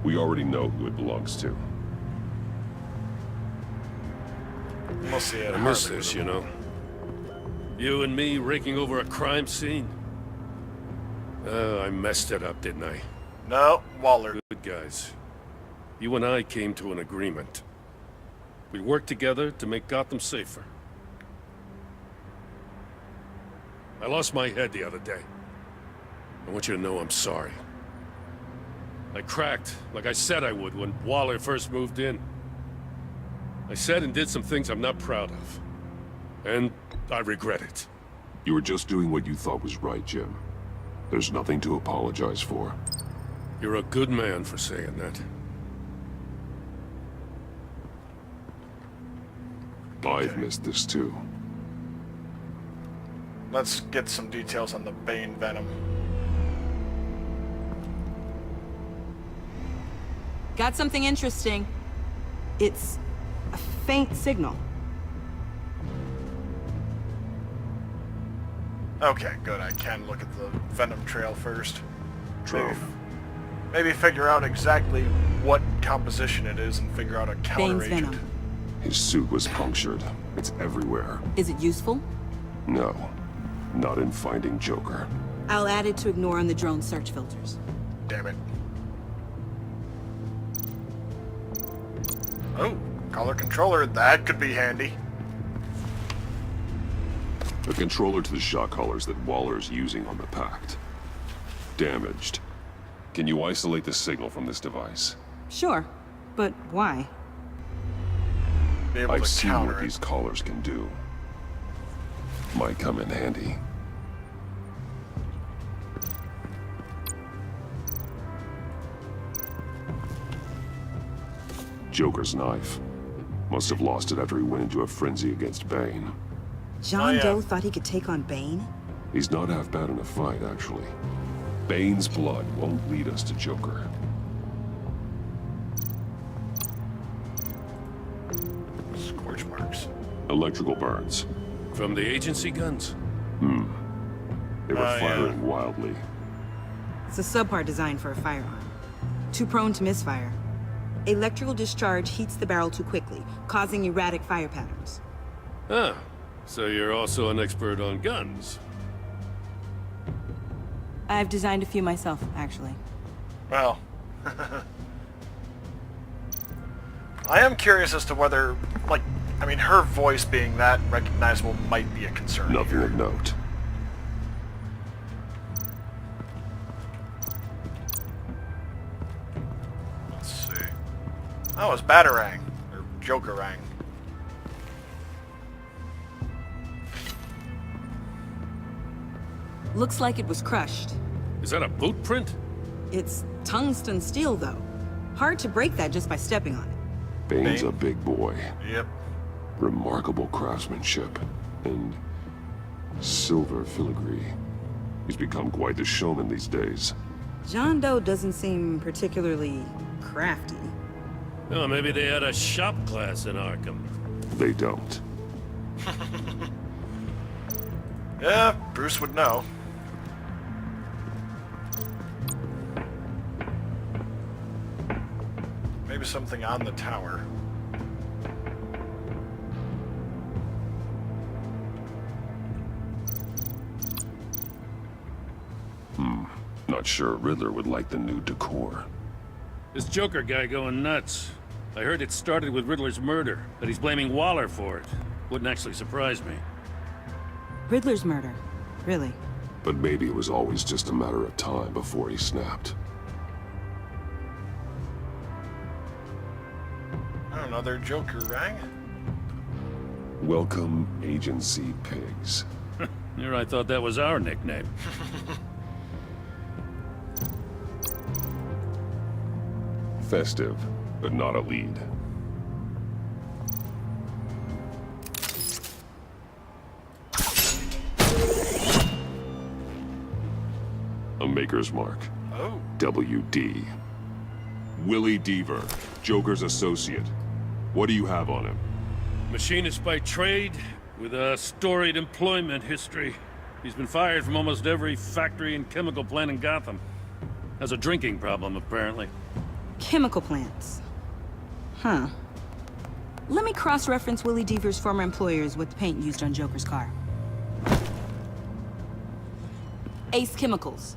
We already know who it belongs to. We'll see it. I miss this, you know. You and me raking over a crime scene. Oh, I messed it up, didn't I? No, Waller. Good guys. You and I came to an agreement. We worked together to make Gotham safer. I lost my head the other day. I want you to know I'm sorry. I cracked, like I said I would when Waller first moved in. I said and did some things I'm not proud of. And I regret it. You were just doing what you thought was right, Jim. There's nothing to apologize for. You're a good man for saying that. I've missed this too. Let's get some details on the Bane Venom. Got something interesting. It's a faint signal. Okay, good. I can look at the Venom trail first. True. Maybe figure out exactly what composition it is and figure out a counter Bane's agent. venom. His suit was punctured. It's everywhere. Is it useful? No, not in finding Joker. I'll add it to ignore on the drone search filters. Damn it. Oh, color controller. That could be handy. A controller to the shot collars that Waller's using on the Pact. Damaged. Can you isolate the signal from this device? Sure, but why? Be able I've to seen counter what it. these collars can do. Might come in handy. Joker's knife. Must have lost it after he went into a frenzy against Bane. John Doe thought he could take on Bane? He's not half bad in a fight, actually. Bane's blood won't lead us to Joker. Scorch marks. Electrical burns. From the agency guns? They were firing wildly. It's a subpart designed for a firearm. Too prone to misfire. Electrical discharge heats the barrel too quickly, causing erratic fire patterns. Ah, so you're also an expert on guns. I've designed a few myself, actually. Well, I am curious as to whether, like, I mean, her voice being that recognizable might be a concern. Nothing of note. Let's see. Oh, it's Batarang, or Jokerang. Looks like it was crushed. Is that a boot print? It's tungsten steel, though. Hard to break that just by stepping on it. Bane's a big boy. Yep. Remarkable craftsmanship. And silver filigree. He's become quite the showman these days. John Doe doesn't seem particularly crafty. Oh, maybe they had a shop class in Arkham. They don't. Yeah, Bruce would know. Maybe something on the tower. Not sure Riddler would like the new decor. This Joker guy going nuts. I heard it started with Riddler's murder, but he's blaming Waller for it. Wouldn't actually surprise me. Riddler's murder. Really? But maybe it was always just a matter of time before he snapped. Another Jokerang? Welcome, Agency Pigs. Here I thought that was our nickname. Festive, but not a lead. A maker's mark. Oh. WD. Willie Deaver, Joker's associate. What do you have on him? Machinist by trade, with a storied employment history. He's been fired from almost every factory and chemical plant in Gotham. Has a drinking problem, apparently. Chemical plants. Huh. Let me cross-reference Willie Deaver's former employers with the paint used on Joker's car. Ace Chemicals.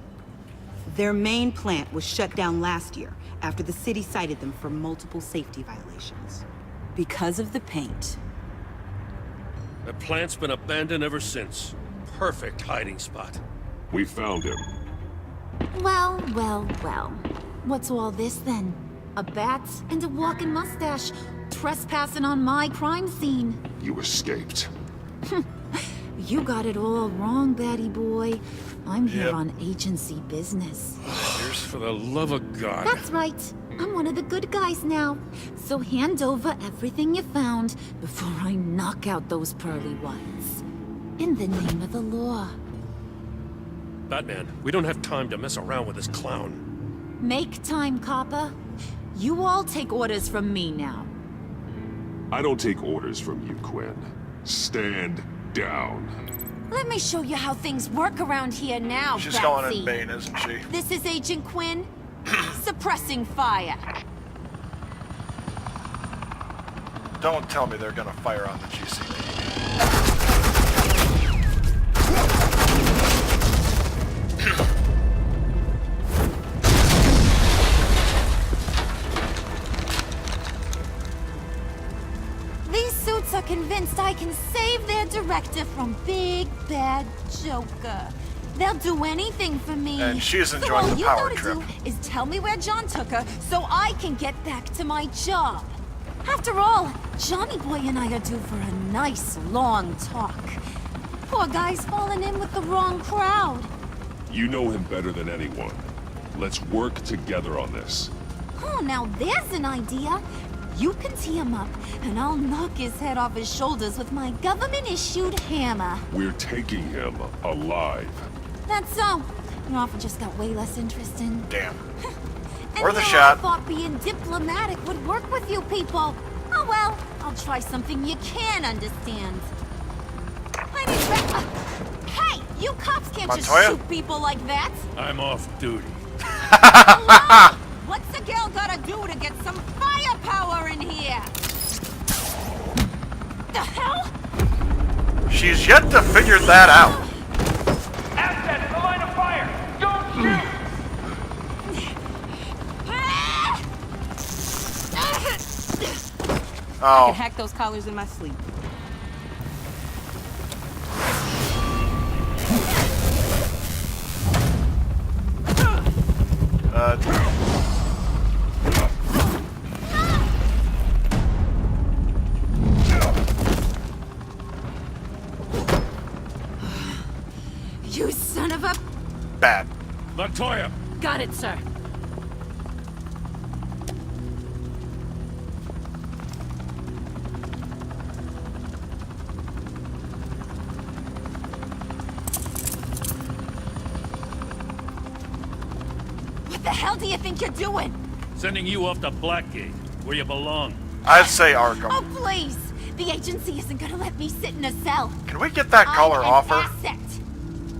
Their main plant was shut down last year after the city cited them for multiple safety violations. Because of the paint. The plant's been abandoned ever since. Perfect hiding spot. We found him. Well, well, well. What's all this then? A bat and a walking mustache trespassing on my crime scene. You escaped. You got it all wrong, Batty boy. I'm here on agency business. For the love of God. That's right. I'm one of the good guys now. So hand over everything you found before I knock out those pearly whites. In the name of the law. Batman, we don't have time to mess around with this clown. Make time, copper. You all take orders from me now. I don't take orders from you, Quinn. Stand down. Let me show you how things work around here now, She's Betsy. calling in Bane, isn't she? This is Agent Quinn. Suppressing fire. Don't tell me they're gonna fire on the GCP. These suits are convinced I can save their director from Big Bad Joker. They'll do anything for me. And she's So enjoying all the you power gotta trip. do is tell me where John took her so I can get back to my job. After all, Johnny Boy and I are due for a nice long talk. Poor guy's fallen in with the wrong crowd. You know him better than anyone. Let's work together on this. Oh, now there's an idea. You can tee him up, and I'll knock his head off his shoulders with my government-issued hammer. We're taking him alive. That's so. Your offer just got way less interesting. Damn. And Worth a here shot. I thought being diplomatic would work with you people. Oh well, I'll try something you can understand. I need hey, you cops can't just Montoya? shoot people like that. I'm off duty. Hello? What's a girl gotta do to get some firepower in here? The hell? She's yet to figure that out. Assets in the line of fire! Don't shoot! I Oh. can hack those collars in my sleep. You son of a... Bad. Montoya! Got it, sir. What the hell do you think you're doing? Sending you off to Blackgate, where you belong. I'd say Arkham. Oh, please! The agency isn't gonna let me sit in a cell. Can we get that color I'm off an her? asset.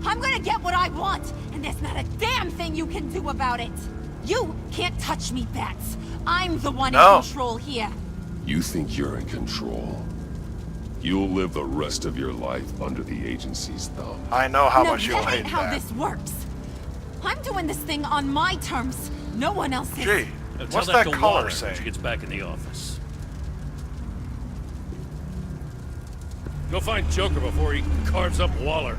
I'm gonna get what I want, and there's not a damn thing you can do about it. You can't touch me, Bats. I'm the one in control here. You think you're in control? You'll live the rest of your life under the agency's thumb. I know how No, much you'll that ain't hate how that. this works. I'm doing this thing on my terms. No one else is. Gee, Now what's tell that to color Waller say? when she gets back in the office. Go find Joker before he carves up Waller.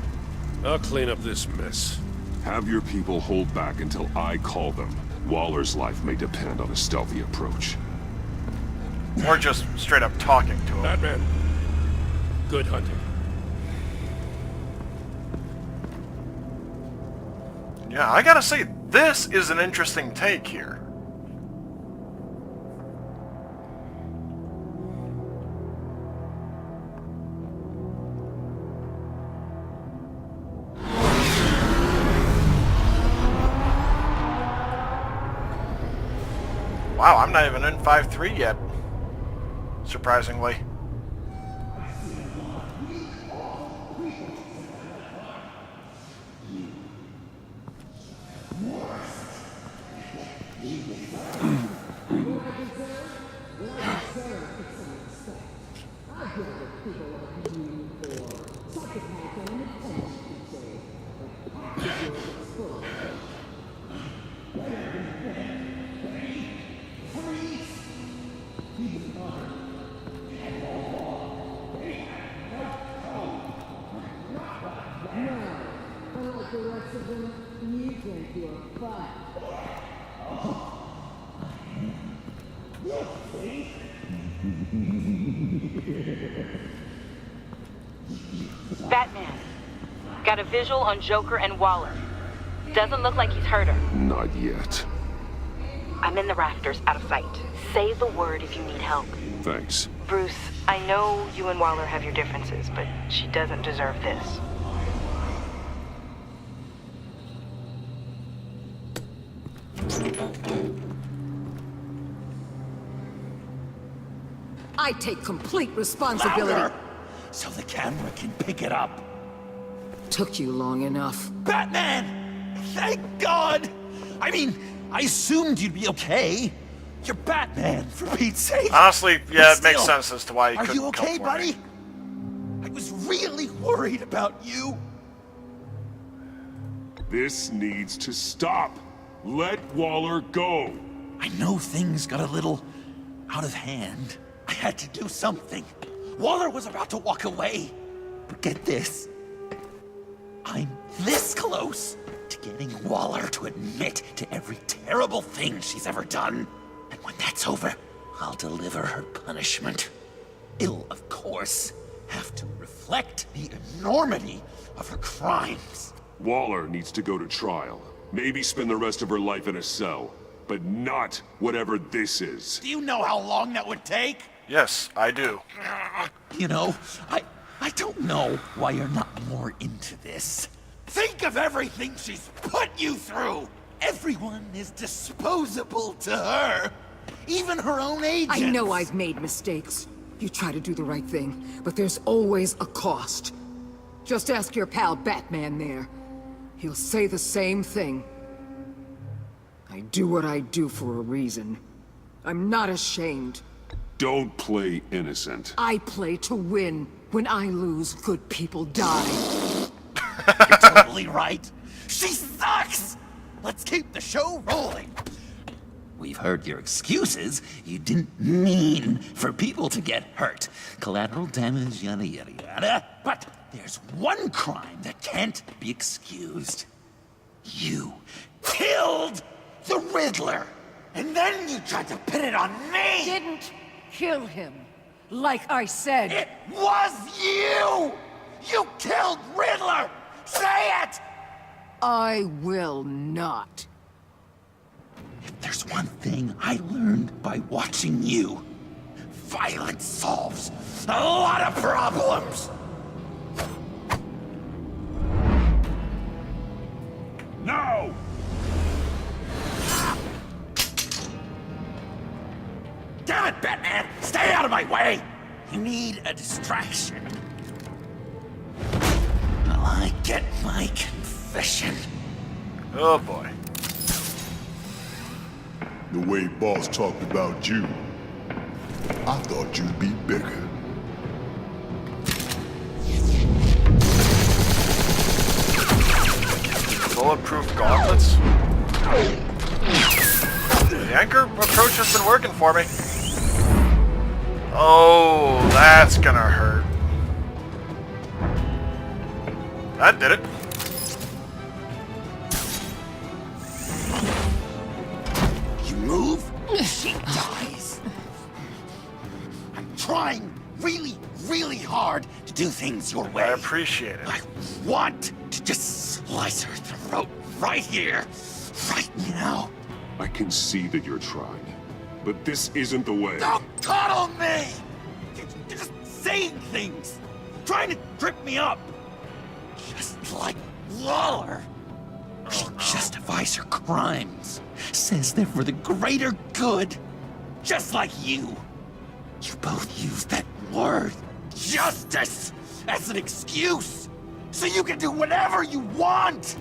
I'll clean up this mess. Have your people hold back until I call them. Waller's life may depend on a stealthy approach. Or just straight up talking to him. Batman. Good hunting. Yeah, I gotta say, this is an interesting take here. Wow, I'm not even in 5-3 yet. Surprisingly. Batman. Got a visual on Joker and Waller. Doesn't look like he's hurt her. Not yet. I'm in the rafters, out of sight. Say the word if you need help. Thanks. Bruce, I know you and Waller have your differences, but she doesn't deserve this. I take complete responsibility. So the camera can pick it up. took you long enough. Batman! Thank God! I mean, I assumed you'd be okay. You're Batman, for Pete's sake. Honestly, yeah, But it makes still, sense as to why he are couldn't you okay, come for me. buddy? I was really worried about you. This needs to stop. Let Waller go. I know things got a little out of hand. I had to do something. Waller was about to walk away. But get this. I'm this close to getting Waller to admit to every terrible thing she's ever done. And when that's over, I'll deliver her punishment. It'll, of course, have to reflect the enormity of her crimes. Waller needs to go to trial. Maybe spend the rest of her life in a cell. But not whatever this is. Do you know how long that would take? Yes, I do. You know, I don't know why you're not more into this. Think of everything she's put you through! Everyone is disposable to her. Even her own agents. I know I've made mistakes. You try to do the right thing, but there's always a cost. Just ask your pal Batman there. He'll say the same thing. I do what I do for a reason. I'm not ashamed. Don't play innocent. I play to win. When I lose, good people die. You're totally right. She sucks! Let's keep the show rolling. We've heard your excuses. You didn't mean for people to get hurt. Collateral damage, yada yada yada. But there's one crime that can't be excused. You killed the Riddler! And then you tried to pin it on me! Didn't kill him. Like I said. It was you! You killed Riddler! Say it! I will not. If there's one thing I learned by watching you, violence solves a lot of problems! No! Damn it, Batman! Stay out of my way! You need a distraction. Well, I get my confession. Oh boy. The way Boss talked about you, I thought you'd be bigger. Bulletproof gauntlets? The anchor approach has been working for me. Oh, that's gonna hurt. That did it. You move, she dies. I'm trying really, really hard to do things your way. I appreciate it. I want to just slice her throat right here, right now. I can see that you're trying, but this isn't the way. Don't coddle me! You're just saying things, trying to trip me up. Just like Waller. She justifies her crimes, says they're for the greater good, just like you. You both use that word, justice, as an excuse, so you can do whatever you want.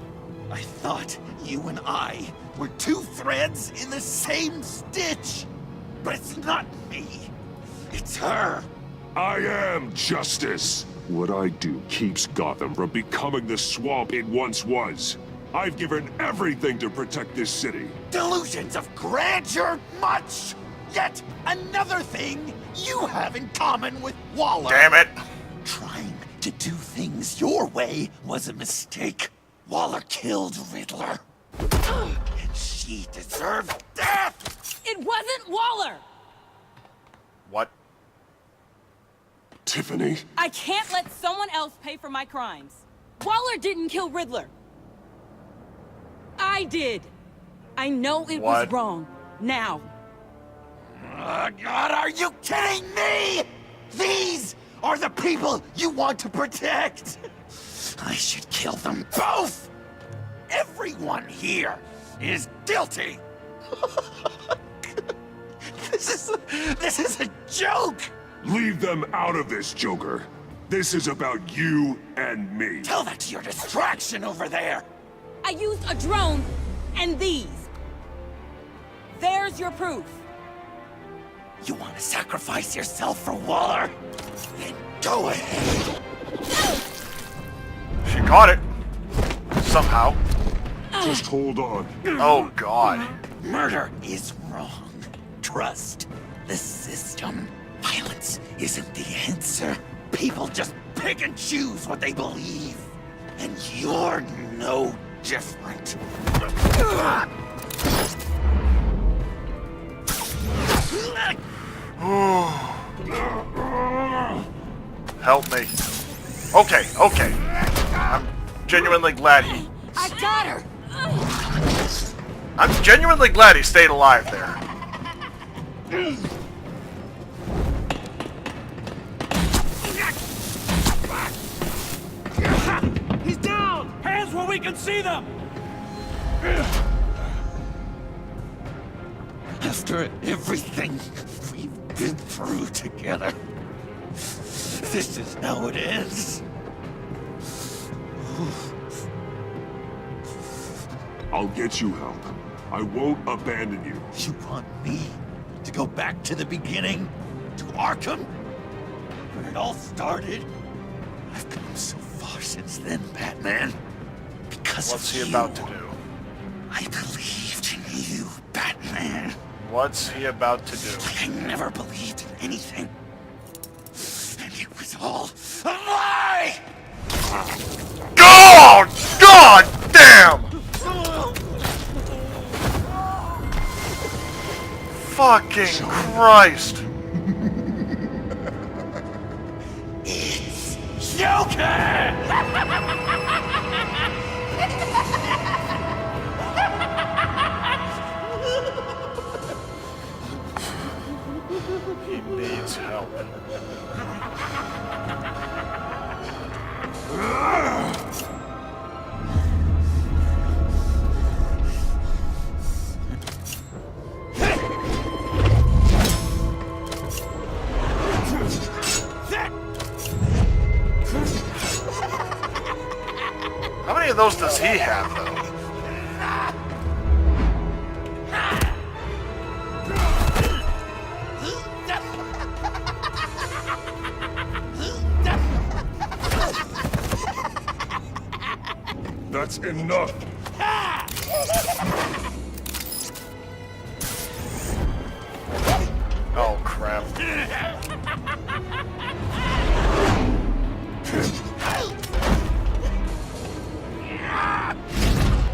I thought you and I were two threads in the same stitch, but it's not me. It's her. I am justice. What I do keeps Gotham from becoming the swamp it once was. I've given everything to protect this city. Delusions of grandeur much! Yet another thing you have in common with Waller. Damn it! Trying to do things your way was a mistake. Waller killed Riddler. And she deserved death! It wasn't Waller! What? Tiffany? I can't let someone else pay for my crimes. Waller didn't kill Riddler. I did. I know it was wrong. Now. God, are you kidding me? These are the people you want to protect. I should kill them both. Everyone here is guilty. This is a joke. Leave them out of this, Joker. This is about you and me. Tell that to your distraction over there! I used a drone and these. There's your proof. You want to sacrifice yourself for Waller? Then go ahead. She caught it. Somehow. Just hold on. Oh, God. Murder is wrong. Trust the system. Violence isn't the answer. People just pick and choose what they believe. And you're no different. Help me. Okay, okay. I'm genuinely glad he... I got her! I'm genuinely glad he stayed alive there. He's down! Hands where we can see them! After everything we've been through together, this is how it ends. I'll get you help. I won't abandon you. You want me to go back to the beginning? To Arkham? Where it all started? I've come so far since then, Batman. Because What's of he you. about to do? I believed in you, Batman. What's he about to do? I never believed in anything. And it was all a lie! God! God damn! Fucking Christ! It's Joker! He needs help. How many of those does he have, though? That's enough. Oh, crap.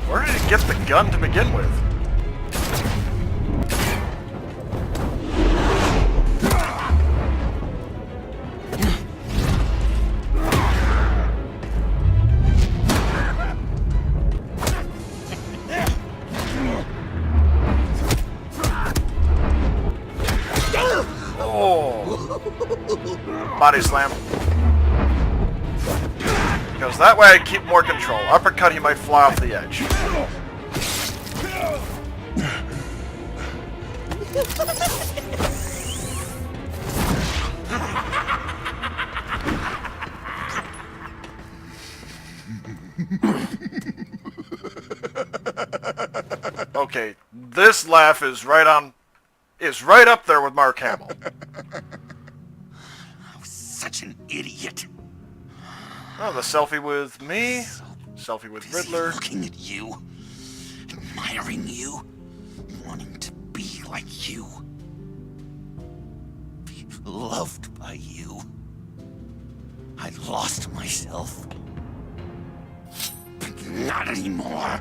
Where did he get the gun to begin with? Body slam. Because that way I keep more control. Uppercut, he might fly off the edge. Okay, this laugh is right up there with Mark Hamill. Such an idiot. Oh, the selfie with me, selfie with Riddler. Looking at you, admiring you, wanting to be like you, be loved by you. I lost myself, but not anymore.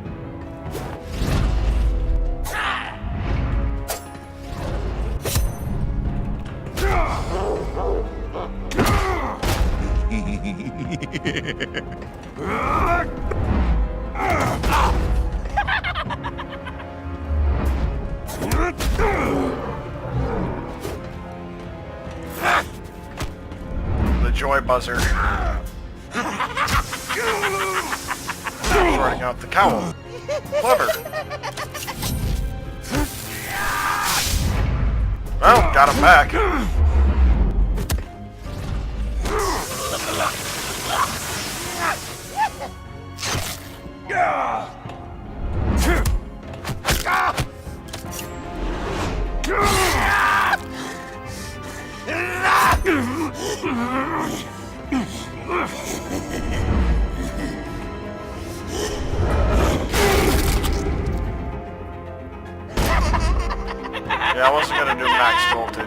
The joy buzzer. Sorting out the cowl. Clever. Well, got him back.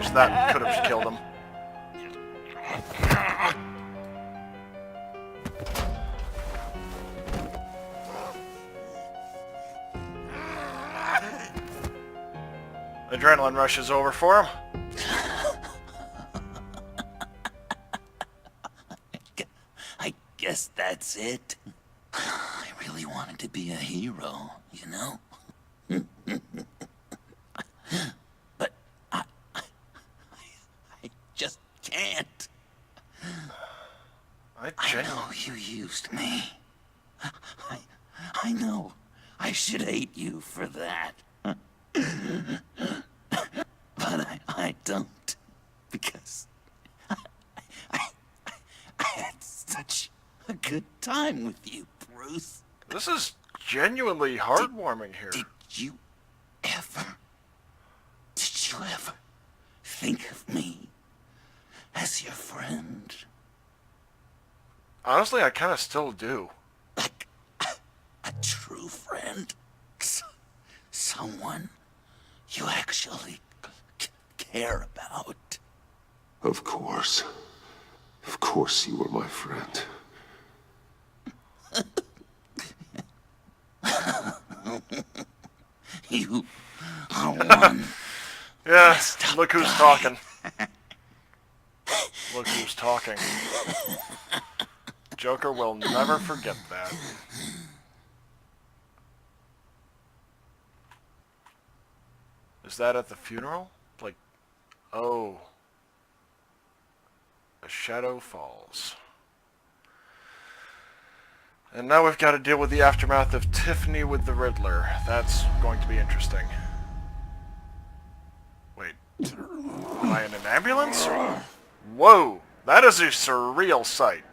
damage that could have killed him. Adrenaline rush is over for him. I guess that's it. I really wanted to be a hero, you know? But I just can't. I know you used me. I know. I should hate you for that. But I don't. Because I had such a good time with you, Bruce. This is genuinely heartwarming here. Did you ever think of me as your friend? Honestly, I kind of still do. Like a true friend? Someone you actually care about? Of course. Of course you were my friend. You are one. Yeah, look who's talking. Look who's talking. Joker will never forget that. Is that at the funeral? Like, oh. A shadow falls. And now we've got to deal with the aftermath of Tiffany with the Riddler. That's going to be interesting. Wait. Am I in an ambulance? Whoa! That is a surreal sight.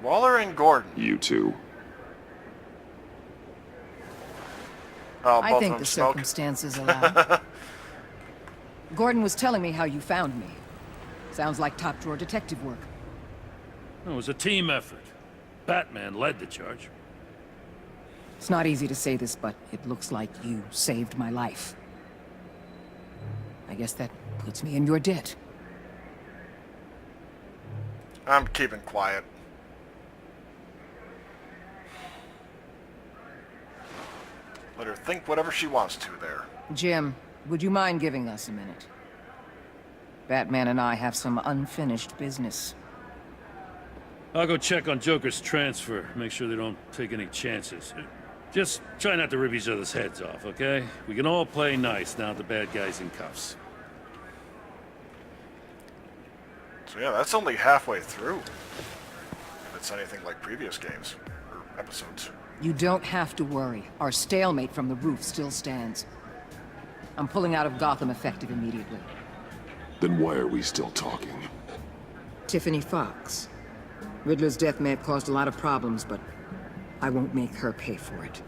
Waller and Gordon. You two. Oh, I think the circumstances allow. Gordon was telling me how you found me. Sounds like top-drawer detective work. It was a team effort. Batman led the charge. It's not easy to say this, but it looks like you saved my life. I guess that puts me in your debt. I'm keeping quiet. Let her think whatever she wants to there. Jim, would you mind giving us a minute? Batman and I have some unfinished business. I'll go check on Joker's transfer, make sure they don't take any chances. Just try not to rip each other's heads off, okay? We can all play nice now that the bad guy's in cuffs. So yeah, that's only halfway through. If it's anything like previous games, or episodes. You don't have to worry. Our stalemate from the roof still stands. I'm pulling out of Gotham effective immediately. Then why are we still talking? Tiffany Fox. Riddler's death may have caused a lot of problems, but I won't make her pay for it.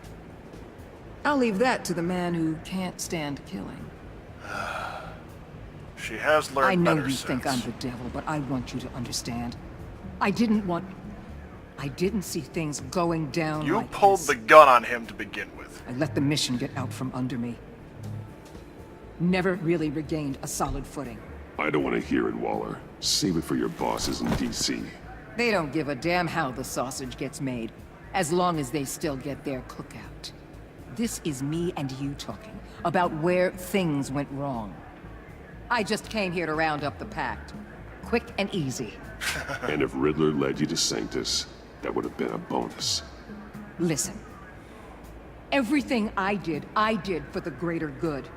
I'll leave that to the man who can't stand killing. She has learned I know better you since. think I'm the devil, but I want you to understand. I didn't see things going down You like pulled this. the gun on him to begin with. I let the mission get out from under me. Never really regained a solid footing. I don't want to hear it, Waller. Save it for your bosses in D.C. They don't give a damn how the sausage gets made, as long as they still get their cookout. This is me and you talking about where things went wrong. I just came here to round up the pact. Quick and easy. And if Riddler led you to Sanctus, that would have been a bonus. Listen. Everything I did for the greater good.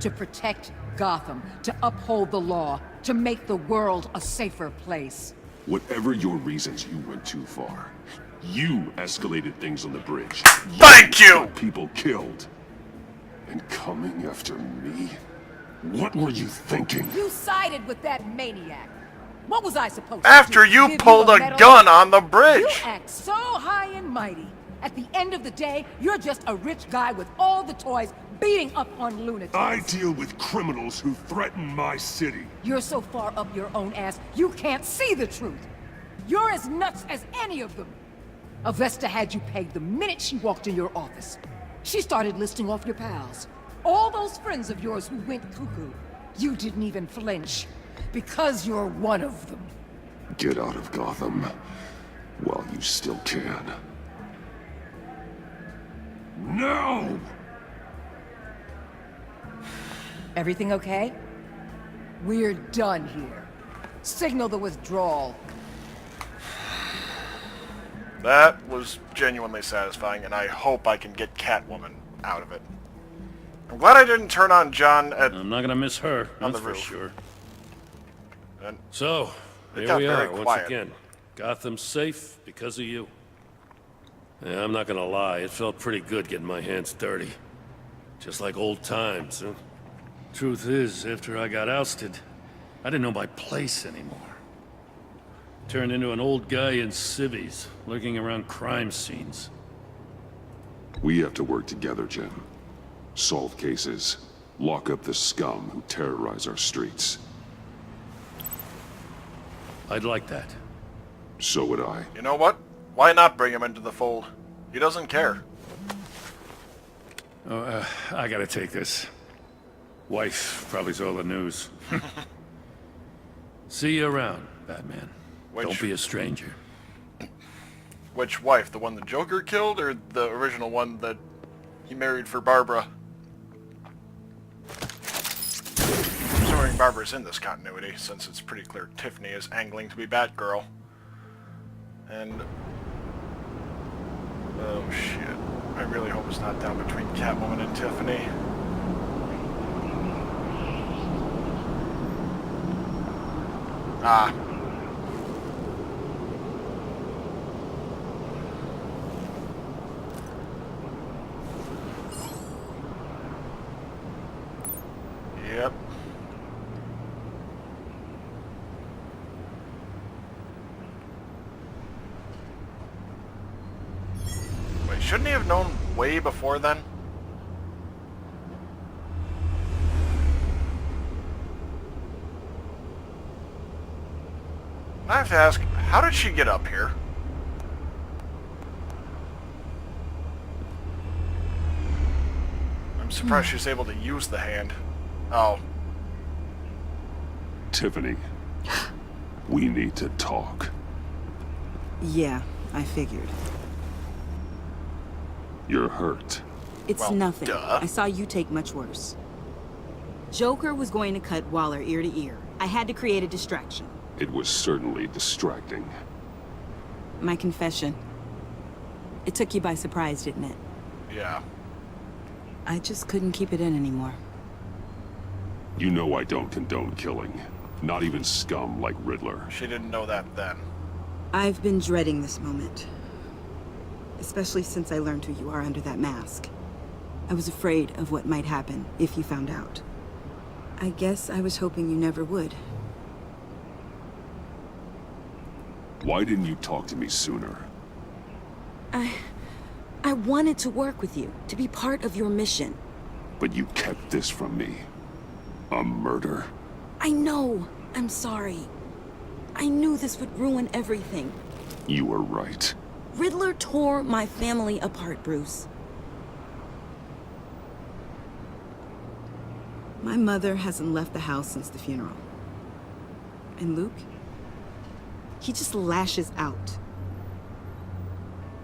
To protect Gotham, to uphold the law, to make the world a safer place. Whatever your reasons, you went too far. You escalated things on the bridge. Thank you! Got people killed. And coming after me? What were you thinking? You sided with that maniac. What was I supposed to After do? you Give pulled a a medal? gun on the bridge! You act so high and mighty. At the end of the day, you're just a rich guy with all the toys beating up on lunatics. I deal with criminals who threaten my city. You're so far up your own ass, you can't see the truth. You're as nuts as any of them. Avesta had you pegged the minute she walked in your office. She started listing off your pals. All those friends of yours who went cuckoo. You didn't even flinch. Because you're one of them. Get out of Gotham while you still can. No! Everything okay? We're done here. Signal the withdrawal. That was genuinely satisfying, and I hope I can get Catwoman out of it. I'm glad I didn't turn on John at... I'm not gonna miss her, on that's the for roof. sure. And So, here got we very are, once quiet. again. Gotham's safe because of you. Yeah, I'm not gonna lie, it felt pretty good getting my hands dirty. Just like old times, huh? Truth is, after I got ousted, I didn't know my place anymore. Turned into an old guy in civvies, lurking around crime scenes. We have to work together, Jim. Solve cases. Lock up the scum who terrorize our streets. I'd like that. So would I. You know what? Why not bring him into the fold? He doesn't care. Oh, I gotta take this. Wife probably saw the news. See you around, Batman. Don't be a stranger. Which wife? The one the Joker killed, or the original one that he married for Barbara? I'm assuming Barbara's in this continuity, since it's pretty clear Tiffany is angling to be Batgirl. And... oh shit. I really hope it's not down between Catwoman and Tiffany. Ah. Yep. Wait, shouldn't he have known way before then? I have to ask, how did she get up here? I'm surprised she's able to use the hand. Oh. Tiffany, we need to talk. Yeah, I figured. You're hurt. It's Well, nothing. duh. I saw you take much worse. Joker was going to cut Waller ear to ear. I had to create a distraction. It was certainly distracting. My confession. It took you by surprise, didn't it? Yeah. I just couldn't keep it in anymore. You know I don't condone killing. Not even scum like Riddler. She didn't know that then. I've been dreading this moment. Especially since I learned who you are under that mask. I was afraid of what might happen if you found out. I guess I was hoping you never would. Why didn't you talk to me sooner? I wanted to work with you, to be part of your mission. But you kept this from me. A murder? I know. I'm sorry. I knew this would ruin everything. You were right. Riddler tore my family apart, Bruce. My mother hasn't left the house since the funeral. And Luke? He just lashes out.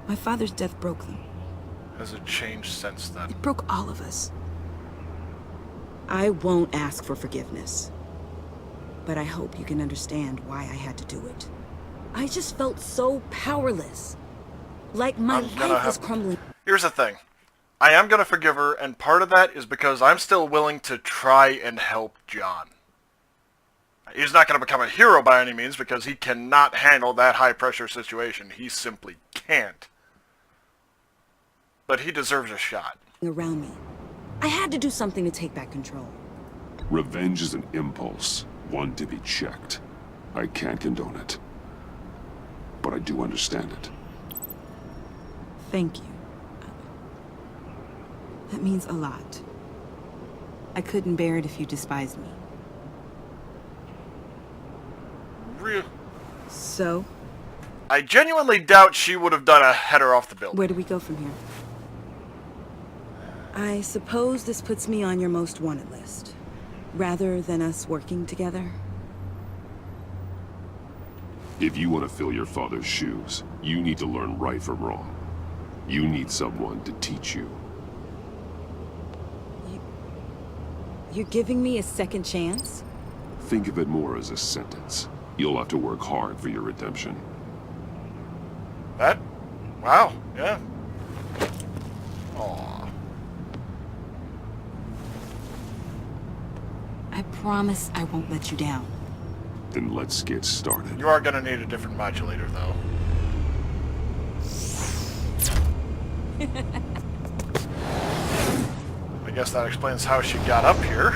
My father's death broke them. Has it changed since then? It broke all of us. I won't ask for forgiveness. But I hope you can understand why I had to do it. I just felt so powerless. Like my life was crumbling. Here's the thing. I am gonna forgive her, and part of that is because I'm still willing to try and help John. He's not gonna become a hero by any means, because he cannot handle that high-pressure situation. He simply can't. But he deserves a shot. Around me. I had to do something to take back control. Revenge is an impulse, one to be checked. I can't condone it. But I do understand it. Thank you. That means a lot. I couldn't bear it if you despised me. Real. So? I genuinely doubt she would have done a header off the building. Where do we go from here? I suppose this puts me on your most wanted list, rather than us working together. If you want to fill your father's shoes, you need to learn right from wrong. You need someone to teach you. You're giving me a second chance? Think of it more as a sentence. You'll have to work hard for your redemption. That? Wow, yeah. Aww. I promise I won't let you down. Then let's get started. You are gonna need a different modulator, though. I guess that explains how she got up here.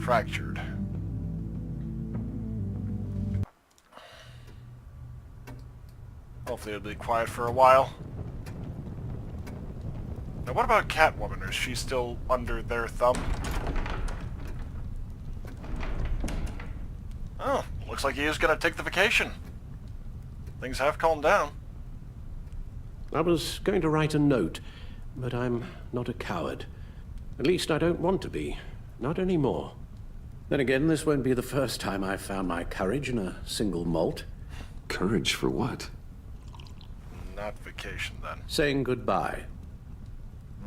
Fractured. Hopefully it'll be quiet for a while. Now what about Catwoman? Is she still under their thumb? Oh, looks like he is going to take the vacation. Things have calmed down. I was going to write a note, but I'm not a coward. At least I don't want to be. Not anymore. Then again, this won't be the first time I've found my courage in a single malt. Courage for what? Not vacation, then. Saying goodbye.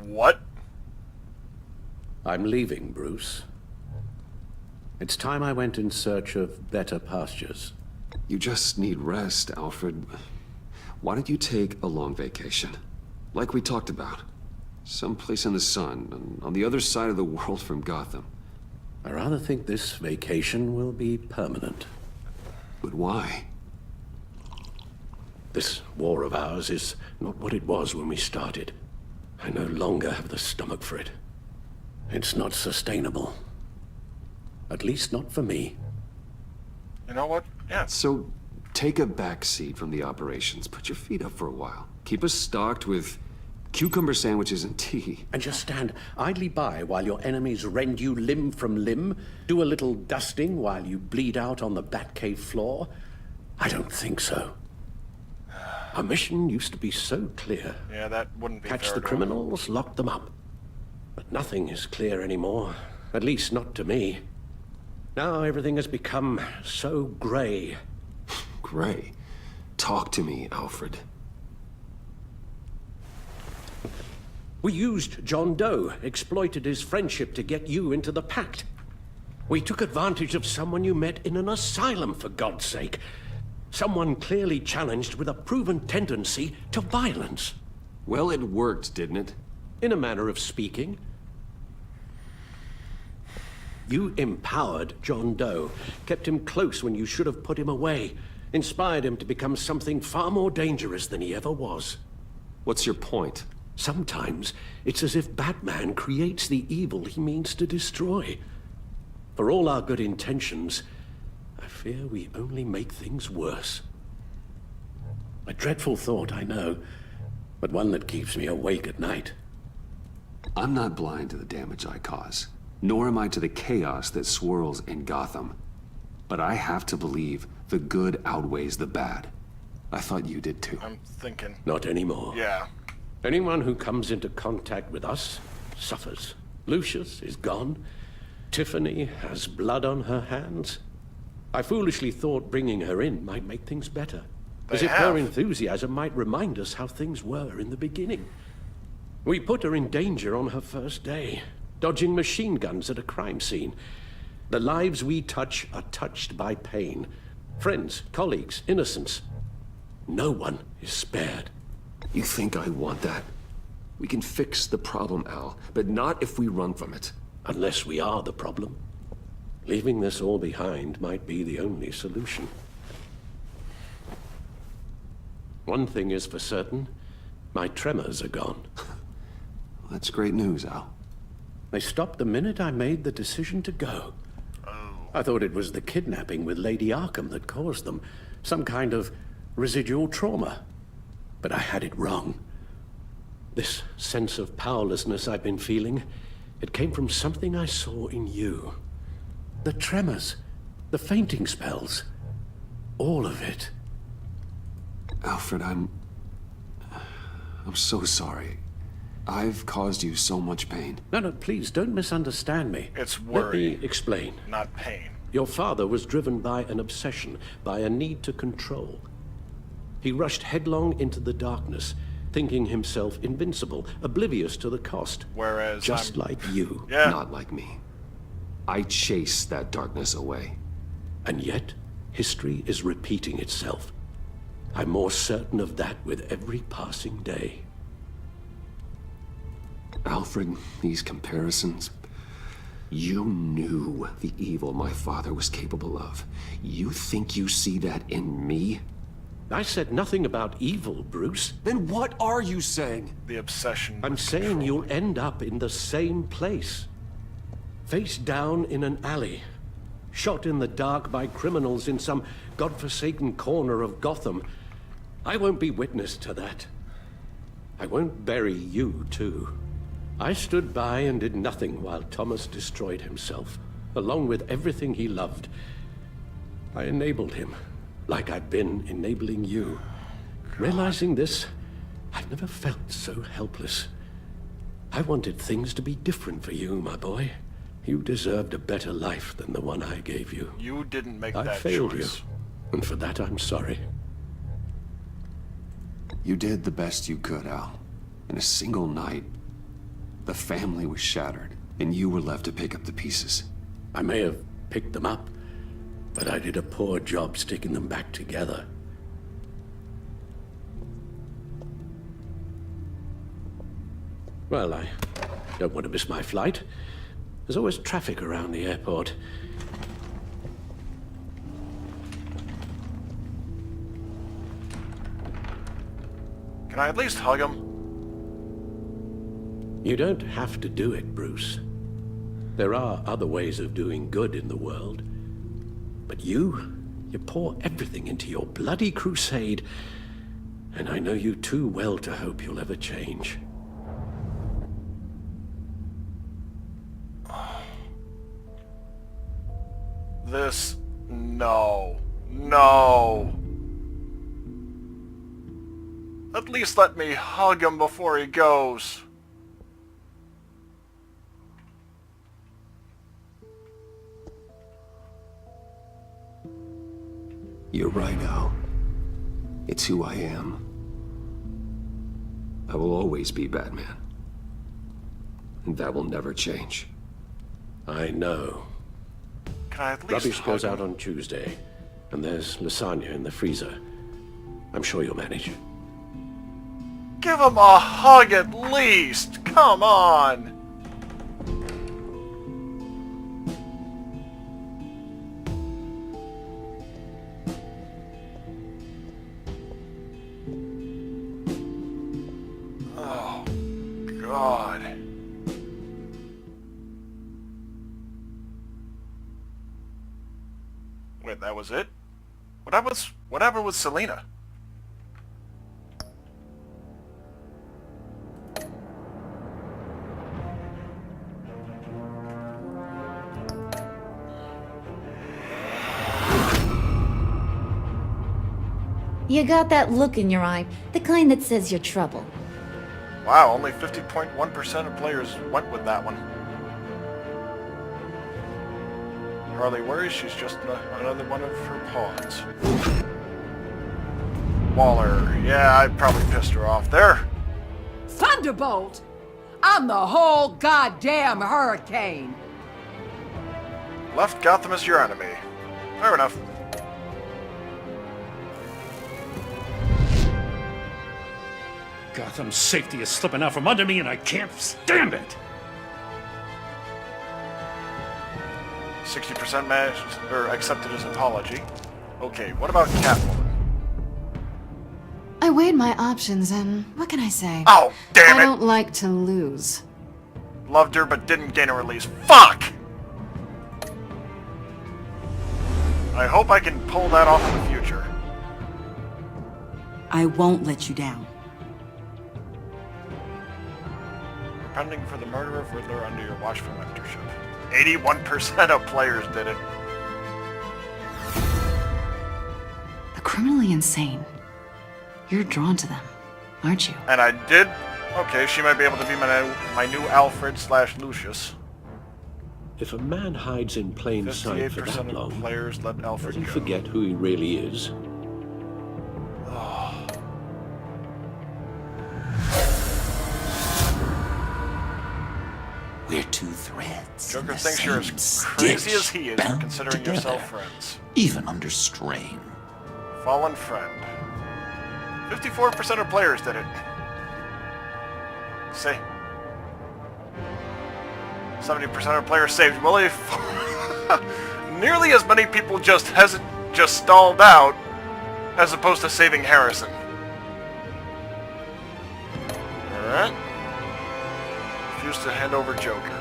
What? I'm leaving, Bruce. It's time I went in search of better pastures. You just need rest, Alfred. Why don't you take a long vacation? Like we talked about. Someplace in the sun, on the other side of the world from Gotham. I rather think this vacation will be permanent. But why? This war of ours is not what it was when we started. I no longer have the stomach for it. It's not sustainable. At least not for me. You know what? Yeah. So, take a back seat from the operations. Put your feet up for a while. Keep us stocked with cucumber sandwiches and tea. And just stand idly by while your enemies rend you limb from limb? Do a little dusting while you bleed out on the Batcave floor? I don't think so. Our mission used to be so clear. Yeah, that wouldn't be Catch fair the to him. criminals, lock them up. But nothing is clear anymore. At least not to me. Now everything has become so gray. Gray? Talk to me, Alfred. We used John Doe, exploited his friendship to get you into the pact. We took advantage of someone you met in an asylum, for God's sake. Someone clearly challenged with a proven tendency to violence. Well, it worked, didn't it? In a manner of speaking. You empowered John Doe, kept him close when you should have put him away, inspired him to become something far more dangerous than he ever was. What's your point? Sometimes it's as if Batman creates the evil he means to destroy. For all our good intentions, I fear we only make things worse. A dreadful thought, I know, but one that keeps me awake at night. I'm not blind to the damage I cause, nor am I to the chaos that swirls in Gotham. But I have to believe the good outweighs the bad. I thought you did too. I'm thinking. Not anymore. Yeah. Anyone who comes into contact with us suffers. Lucius is gone. Tiffany has blood on her hands. I foolishly thought bringing her in might make things better. As if her enthusiasm might remind us how things were in the beginning. We put her in danger on her first day, dodging machine guns at a crime scene. The lives we touch are touched by pain. Friends, colleagues, innocents. No one is spared. You think I want that? We can fix the problem, Al, but not if we run from it. Unless we are the problem. Leaving this all behind might be the only solution. One thing is for certain, my tremors are gone. That's great news, Al. They stopped the minute I made the decision to go. I thought it was the kidnapping with Lady Arkham that caused them. Some kind of residual trauma. But I had it wrong. This sense of powerlessness I've been feeling, it came from something I saw in you. The tremors, the fainting spells, all of it. Alfred, I'm so sorry. I've caused you so much pain. No, please, don't misunderstand me. It's worry. Let me explain. Not pain. Your father was driven by an obsession, by a need to control. He rushed headlong into the darkness, thinking himself invincible, oblivious to the cost. Whereas Just like you. Yeah. Not like me. I chased that darkness away. And yet, history is repeating itself. I'm more certain of that with every passing day. Alfred, these comparisons... You knew the evil my father was capable of. You think you see that in me? I said nothing about evil, Bruce. Then what are you saying? The obsession. I'm saying you'll end up in the same place. Face down in an alley. Shot in the dark by criminals in some godforsaken corner of Gotham. I won't be witness to that. I won't bury you, too. I stood by and did nothing while Thomas destroyed himself, along with everything he loved. I enabled him, like I've been enabling you. Realizing this, I've never felt so helpless. I wanted things to be different for you, my boy. You deserved a better life than the one I gave you. You didn't make I that failed choice. you, and for that I'm sorry. You did the best you could, Al. In a single night, the family was shattered, and you were left to pick up the pieces. I may have picked them up, but I did a poor job sticking them back together. Well, I don't want to miss my flight. There's always traffic around the airport. Can I at least hug him? You don't have to do it, Bruce. There are other ways of doing good in the world. But you pour everything into your bloody crusade, and I know you too well to hope you'll ever change. This... No. No. At least let me hug him before he goes. You're right, Al. It's who I am. I will always be Batman. And that will never change. I know. Can I at least Rubbish hug goes him? out on Tuesday, and there's lasagna in the freezer. I'm sure you'll manage. Give him a hug at least! Come on! Oh, God. Wait, that was it? What happened with Selena? You got that look in your eye, the kind that says you're trouble. Wow, only 50.1% of players went with that one. Hardly worries, she's just another one of her pawns. Waller, yeah, I probably pissed her off there. Thunderbolt! I'm the whole goddamn hurricane! Left Gotham as your enemy. Fair enough. Gotham's safety is slipping out from under me and I can't stand it! 60% managed, or accepted his apology. Okay, what about Catwoman? I weighed my options and what can I say? Oh, damn it! I don't like to lose. Loved her but didn't gain a release. Fuck! I hope I can pull that off in the future. I won't let you down. pending for the murder of Riddler under your watchful mentorship. 81% of players did it. The criminally insane. You're drawn to them, aren't you? And I did. Okay, she might be able to be my new Alfred / Lucius. If a man hides in plain sight for that 58% long, of players let Alfred does he go. forget who he really is? Oh. We're two threads. Joker in the thinks you're same as crazy stitch, as he is for bound considering together, yourself friends. even under strain. Fallen friend. 54% of players did it. See? 70% of players saved Willie. Nearly as many people just stalled out as opposed to saving Harrison. Alright. Refuse to hand over Joker.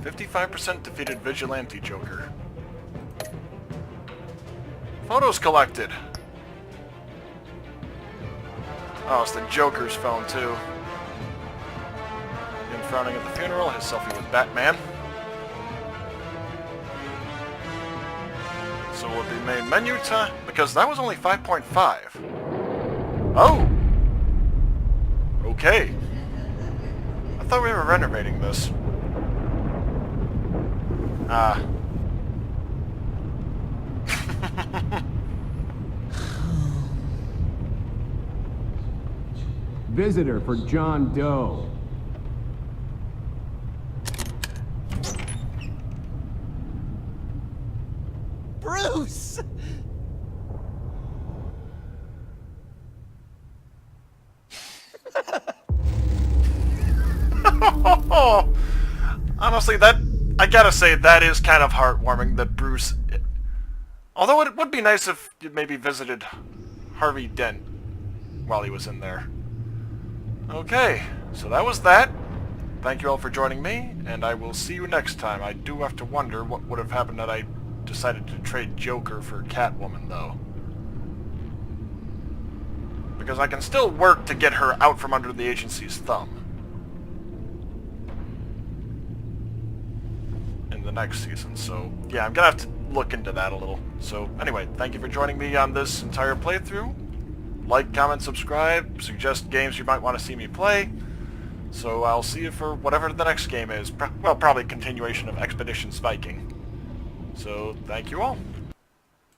%55 defeated Vigilante Joker. Photos collected. Oh, it's the Joker's phone, too. Him frowning at the funeral, his selfie with Batman. So will the main menu time, because that was only 5.5. Oh! Okay. I thought we were renovating this. Ah. Visitor for John Doe. Bruce! Honestly, I gotta say, that is kind of heartwarming that Bruce... Although it would be nice if you maybe visited Harvey Dent while he was in there. Okay, so that was that. Thank you all for joining me, and I will see you next time. I do have to wonder what would have happened had I decided to trade Joker for Catwoman, though. Because I can still work to get her out from under the agency's thumb. In the next season, so yeah, I'm gonna have to look into that a little. So anyway, thank you for joining me on this entire playthrough. Like, comment, subscribe, suggest games you might want to see me play. So I'll see you for whatever the next game is. Well, probably continuation of Expedition Viking. So thank you all.